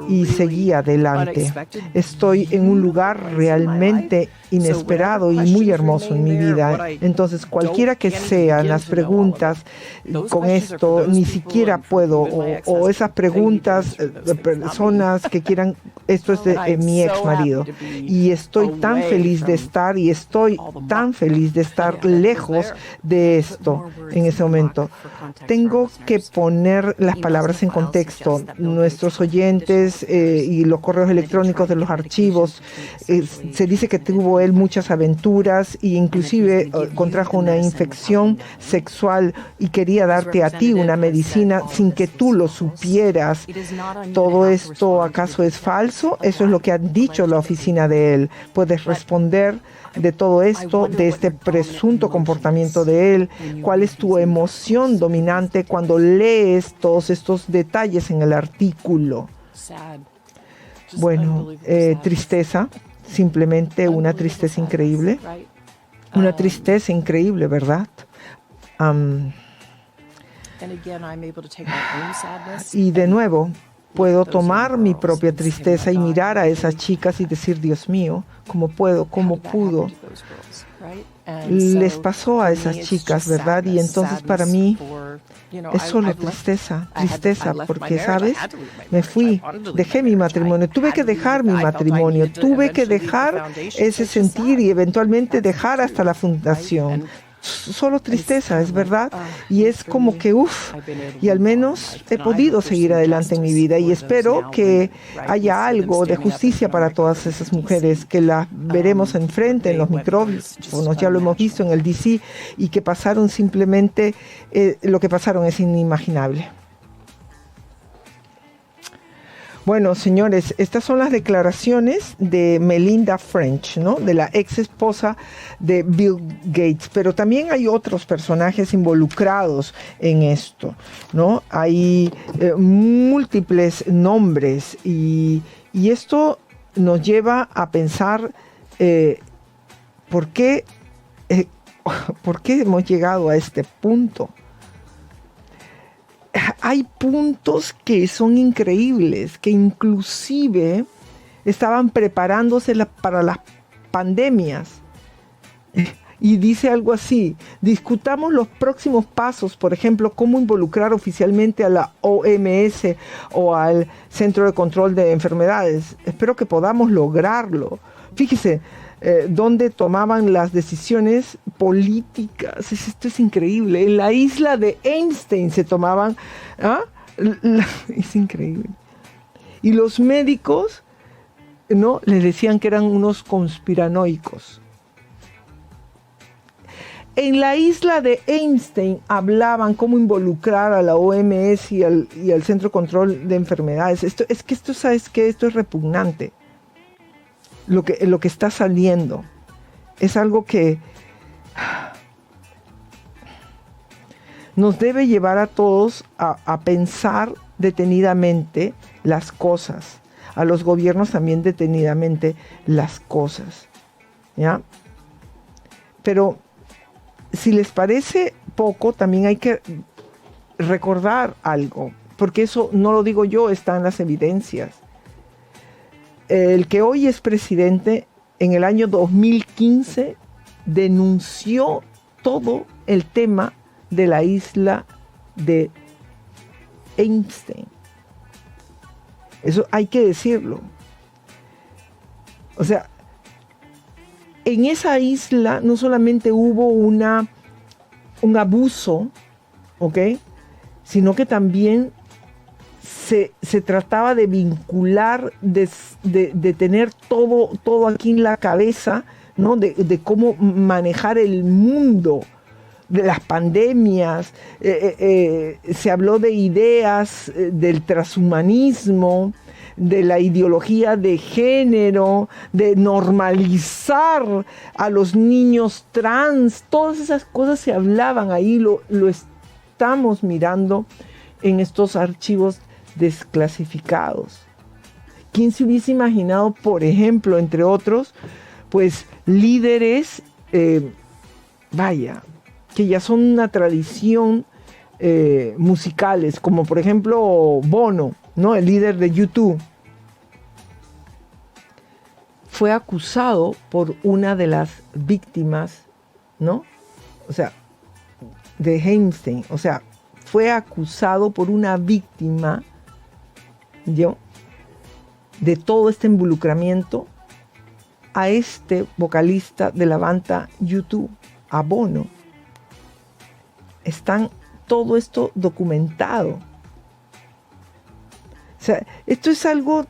Speaker 2: y seguí adelante. Estoy en un lugar realmente inesperado y muy hermoso en mi vida. Entonces, cualquiera que sean las preguntas con esto, ni siquiera puedo, o esas preguntas de personas que quieran, esto es de mi ex marido. Y estoy tan feliz de estar lejos de esto en ese momento. Tengo que poner las palabras en contexto. Nuestros oyentes y los correos electrónicos de los archivos, se dice que tuvo él muchas aventuras e inclusive contrajo una infección sexual y quería darte a ti una medicina sin que tú lo supieras. ¿Todo esto acaso es falso? Eso es lo que ha dicho la oficina de él. ¿Puedes responder de todo esto, de este presunto comportamiento de él? ¿Cuál es tu emoción dominante cuando lees todos estos detalles en el artículo? Bueno, tristeza, simplemente una tristeza increíble. Una tristeza increíble, ¿verdad? Y de nuevo, puedo tomar mi propia tristeza y mirar a esas chicas y decir, Dios mío, ¿cómo pudo? Les pasó a esas chicas, ¿verdad? Y entonces para mí Es solo tristeza, porque, ¿sabes? Me fui, dejé mi matrimonio, tuve que dejar mi matrimonio, tuve que dejar ese sentir y eventualmente dejar hasta la fundación. Solo tristeza, es verdad, y es como que y al menos he podido seguir adelante en mi vida y espero que haya algo de justicia para todas esas mujeres, que las veremos enfrente en los micrófonos, ya lo hemos visto en el DC, y que pasaron simplemente, lo que pasaron es inimaginable. Bueno, señores, estas son las declaraciones de Melinda French, ¿no? De la ex esposa de Bill Gates, pero también hay otros personajes involucrados en esto, ¿no? Hay múltiples nombres y esto nos lleva a pensar ¿por qué hemos llegado a este punto? Hay puntos que son increíbles, que inclusive estaban preparándose para las pandemias. Y dice algo así: discutamos los próximos pasos, por ejemplo, cómo involucrar oficialmente a la OMS o al Centro de Control de Enfermedades. Espero que podamos lograrlo. Fíjese, donde tomaban las decisiones políticas. Esto es increíble. En la isla de Einstein se tomaban... es increíble. Y los médicos, ¿no?, les decían que eran unos conspiranoicos. En la isla de Einstein hablaban cómo involucrar a la OMS y al Centro de Control de Enfermedades. ¿Sabes qué? Esto es repugnante. Lo que está saliendo es algo que nos debe llevar a todos a pensar detenidamente las cosas, a los gobiernos también detenidamente las cosas, ¿ya? Pero si les parece poco, también hay que recordar algo, porque eso no lo digo yo, está en las evidencias. El que hoy es presidente, en el año 2015 denunció todo el tema de la isla de Einstein. Eso hay que decirlo. O sea, en esa isla no solamente hubo un abuso, ¿ok?, sino que también se trataba de vincular, de tener todo aquí en la cabeza, ¿no?, de cómo manejar el mundo, de las pandemias. Se habló de ideas del transhumanismo, de la ideología de género, de normalizar a los niños trans. Todas esas cosas se hablaban ahí, lo estamos mirando en estos archivos desclasificados. ¿Quién se hubiese imaginado, por ejemplo, entre otros, pues líderes, que ya son una tradición, musicales, como por ejemplo Bono, ¿no?, el líder de U2, fue acusado por una de las víctimas, ¿no?, o sea, de Einstein, o sea, fue acusado por una víctima, de todo este involucramiento a este vocalista de la banda U2, a Bono. Están todo esto documentado. O sea, esto es algo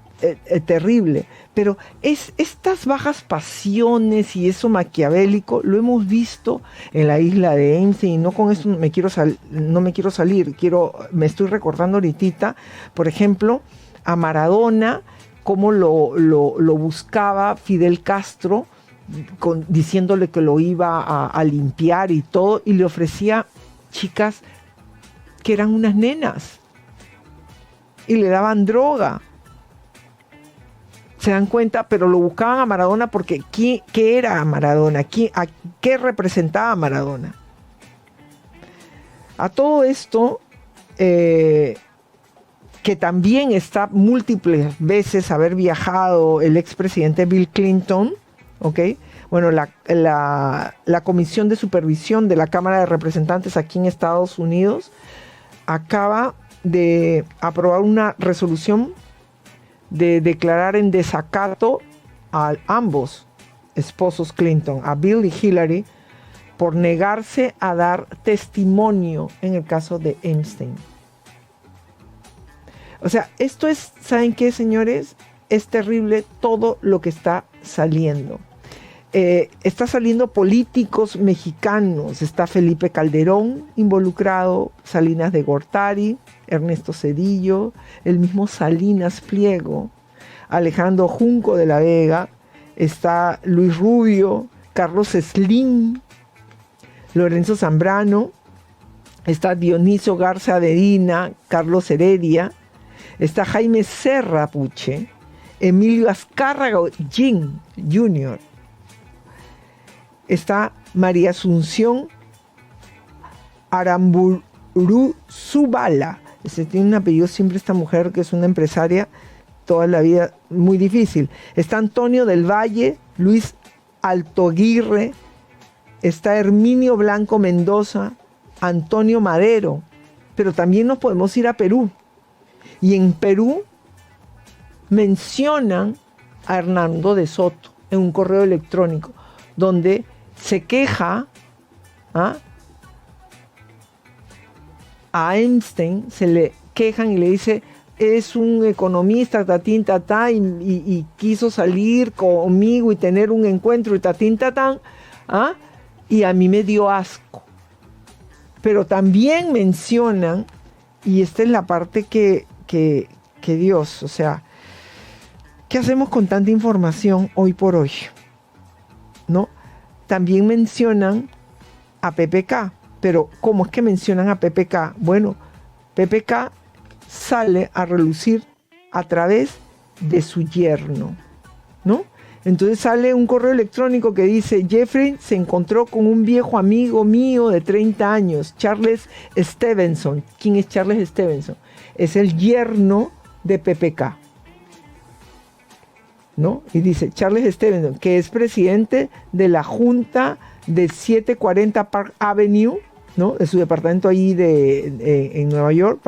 Speaker 2: terrible, pero estas bajas pasiones y eso maquiavélico lo hemos visto en la isla de Einstein. Y no con esto no me quiero salir, me estoy recordando ahorita, por ejemplo, a Maradona, cómo lo buscaba Fidel Castro, diciéndole que lo iba a limpiar y todo, y le ofrecía chicas que eran unas nenas y le daban droga. ¿Se dan cuenta? Pero lo buscaban a Maradona porque ¿qué era Maradona? ¿Qué representaba a Maradona? A todo esto, que también está múltiples veces haber viajado el expresidente Bill Clinton, ¿ok? Bueno, la Comisión de Supervisión de la Cámara de Representantes aquí en Estados Unidos acaba de aprobar una resolución de declarar en desacato a ambos esposos Clinton, a Bill y Hillary, por negarse a dar testimonio en el caso de Epstein. O sea, esto es, ¿saben qué, señores? Es terrible todo lo que está saliendo. Está saliendo políticos mexicanos. Está Felipe Calderón involucrado, Salinas de Gortari, Ernesto Zedillo, el mismo Salinas Pliego, Alejandro Junco de la Vega, está Luis Rubio, Carlos Slim, Lorenzo Zambrano, está Dionisio Garza Dedina, Carlos Heredia, está Jaime Serra Puche, Emilio Azcárraga Jin Jr., está María Asunción Aramburu Zubala. Tiene un apellido simple esta mujer, que es una empresaria toda la vida muy difícil. Está Antonio del Valle, Luis Altoaguirre, está Herminio Blanco Mendoza, Antonio Madero, pero también nos podemos ir a Perú. Y en Perú mencionan a Hernando de Soto en un correo electrónico donde se queja a Epstein, se le quejan y le dice: es un economista, tatín, tatá, y quiso salir conmigo y tener un encuentro y tatín, tatán, y a mí me dio asco. Pero también mencionan, y esta es la parte que Dios, o sea, ¿qué hacemos con tanta información hoy por hoy? ¿No? También mencionan a PPK, pero ¿cómo es que mencionan a PPK? Bueno, PPK sale a relucir a través de su yerno, ¿no? Entonces sale un correo electrónico que dice: Jeffrey se encontró con un viejo amigo mío de 30 años, Charles Stevenson. ¿Quién es Charles Stevenson? Es el yerno de PPK, ¿no? Y dice Charles Stevenson, que es presidente de la Junta de 740 Park Avenue, ¿no? De su departamento ahí en Nueva York,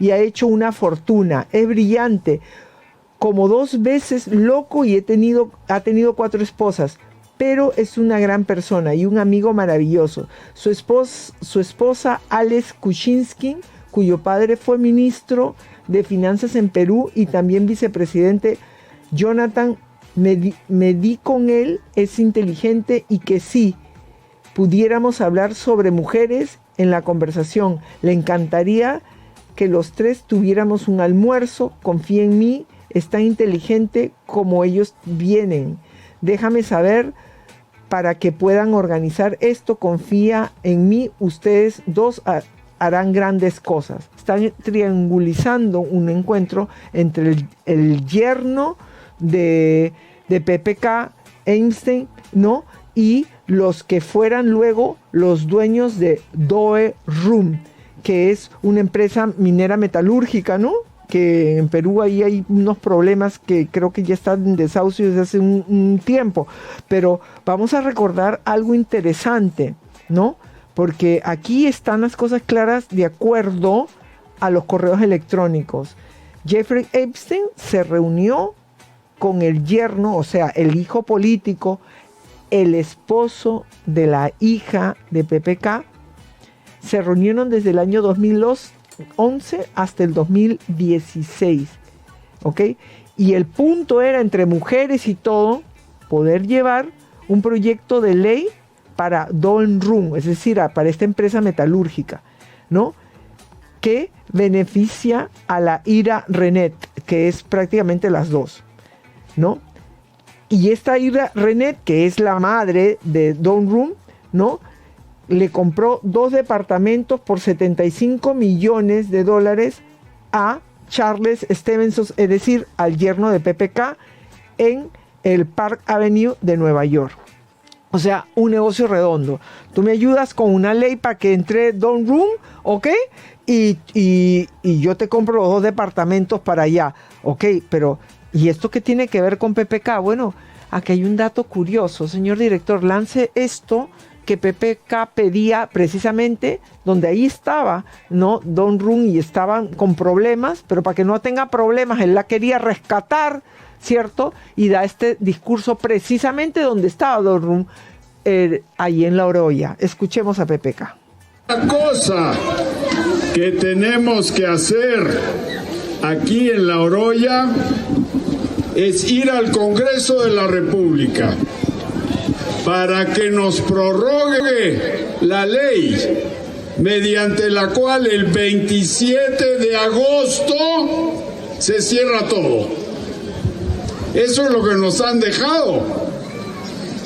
Speaker 2: y ha hecho una fortuna. Es brillante, como 2 veces loco, y ha tenido 4 esposas, pero es una gran persona y un amigo maravilloso. Su esposa Alex Kuczynski, cuyo padre fue ministro de Finanzas en Perú y también vicepresidente, Jonathan, me di con él, es inteligente, y que sí, pudiéramos hablar sobre mujeres en la conversación. Le encantaría que los 3 tuviéramos un almuerzo. Confía en mí, es tan inteligente como ellos vienen. Déjame saber para que puedan organizar esto. Confía en mí, ustedes 2 harán grandes cosas. Están triangulizando un encuentro entre el yerno de PPK, Epstein, ¿no? Y los que fueran luego los dueños de Doe Rum, que es una empresa minera metalúrgica, ¿no? Que en Perú ahí hay unos problemas que creo que ya están en desahucio desde hace un tiempo. Pero vamos a recordar algo interesante, ¿no? Porque aquí están las cosas claras de acuerdo a los correos electrónicos. Jeffrey Epstein se reunió con el yerno, o sea, el hijo político, el esposo de la hija de PPK. Se reunieron desde el año 2011 hasta el 2016, ¿ok? Y el punto era, entre mujeres y todo, poder llevar un proyecto de ley para Dawn Room, es decir, para esta empresa metalúrgica, ¿no? Que beneficia a la Ira Renet, que es prácticamente las 2, ¿no? Y esta Ira Renet, que es la madre de Dawn Room, ¿no? Le compró 2 departamentos por $75 millones a Charles Stevenson, es decir, al yerno de PPK, en el Park Avenue de Nueva York. O sea, un negocio redondo. Tú me ayudas con una ley para que entre Dawn Room, ¿ok? Y yo te compro los 2 departamentos para allá, ¿ok? Pero, ¿y esto qué tiene que ver con PPK? Bueno, aquí hay un dato curioso. Señor director, lance esto, que PPK pedía precisamente donde ahí estaba, ¿no? Don Rum, y estaban con problemas, pero para que no tenga problemas, él la quería rescatar, ¿cierto? Y da este discurso precisamente donde estaba Don Rum, ahí en La Oroya. Escuchemos a PPK.
Speaker 15: La cosa que tenemos que hacer aquí en La Oroya es ir al Congreso de la República para que nos prorrogue la ley mediante la cual el 27 de agosto se cierra todo. Eso es lo que nos han dejado.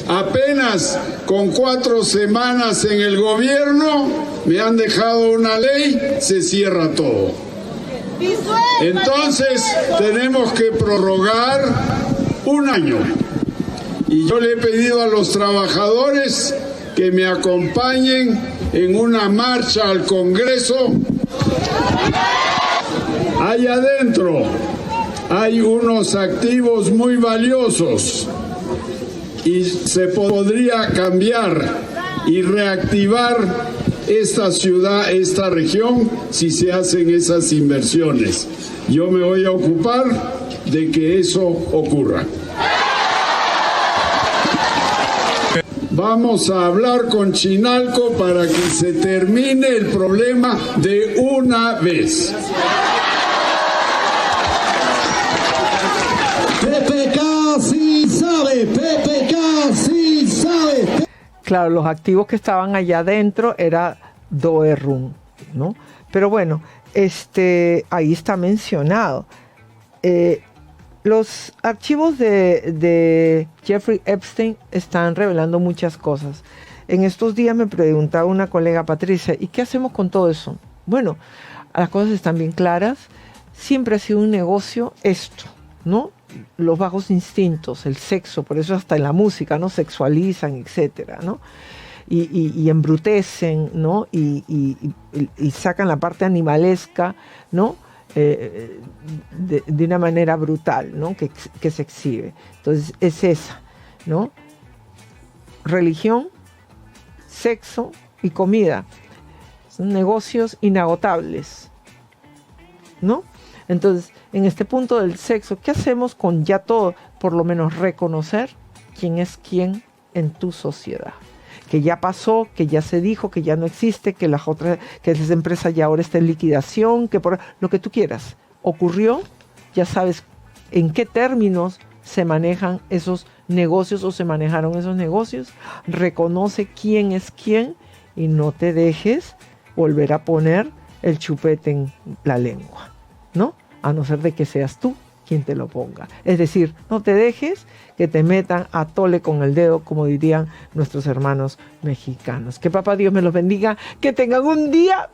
Speaker 15: Apenas con 4 semanas en el gobierno me han dejado una ley, se cierra todo. Entonces tenemos que prorrogar 1 año. Y yo le he pedido a los trabajadores que me acompañen en una marcha al Congreso. Allá adentro hay unos activos muy valiosos y se podría cambiar y reactivar esta ciudad, esta región, si se hacen esas inversiones. Yo me voy a ocupar de que eso ocurra. Vamos a hablar con Chinalco para que se termine el problema de una vez.
Speaker 16: PPK sí sabe, PPK sí sabe.
Speaker 2: Claro, los activos que estaban allá adentro era Doe Rum, ¿no? Pero bueno, ahí está mencionado. Los archivos de Jeffrey Epstein están revelando muchas cosas. En estos días me preguntaba una colega, Patricia, ¿y qué hacemos con todo eso? Bueno, las cosas están bien claras. Siempre ha sido un negocio esto, ¿no? Los bajos instintos, el sexo, por eso hasta en la música, ¿no? Sexualizan, etcétera, ¿no? Y embrutecen, ¿no? Y sacan la parte animalesca, ¿no? De una manera brutal, ¿no? Que se exhibe. Entonces es esa, ¿no? Religión, sexo y comida. Son negocios inagotables, ¿no? Entonces, en este punto del sexo, ¿qué hacemos con ya todo? Por lo menos reconocer quién es quién en tu sociedad. Que ya pasó, que ya se dijo, que ya no existe, que esa empresa ya ahora está en liquidación, que por lo que tú quieras. Ocurrió, ya sabes en qué términos se manejan esos negocios o se manejaron esos negocios. Reconoce quién es quién y no te dejes volver a poner el chupete en la lengua, ¿no? A no ser de que seas tú quien te lo ponga. Es decir, no te dejes que te metan a tole con el dedo, como dirían nuestros hermanos mexicanos. Que papá Dios me los bendiga, que tengan un día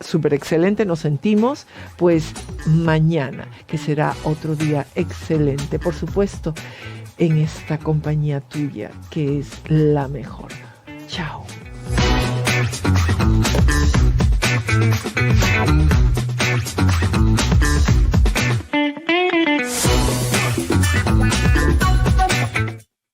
Speaker 2: súper excelente. Nos sentimos pues mañana, que será otro día excelente, por supuesto, en esta compañía tuya, que es la mejor.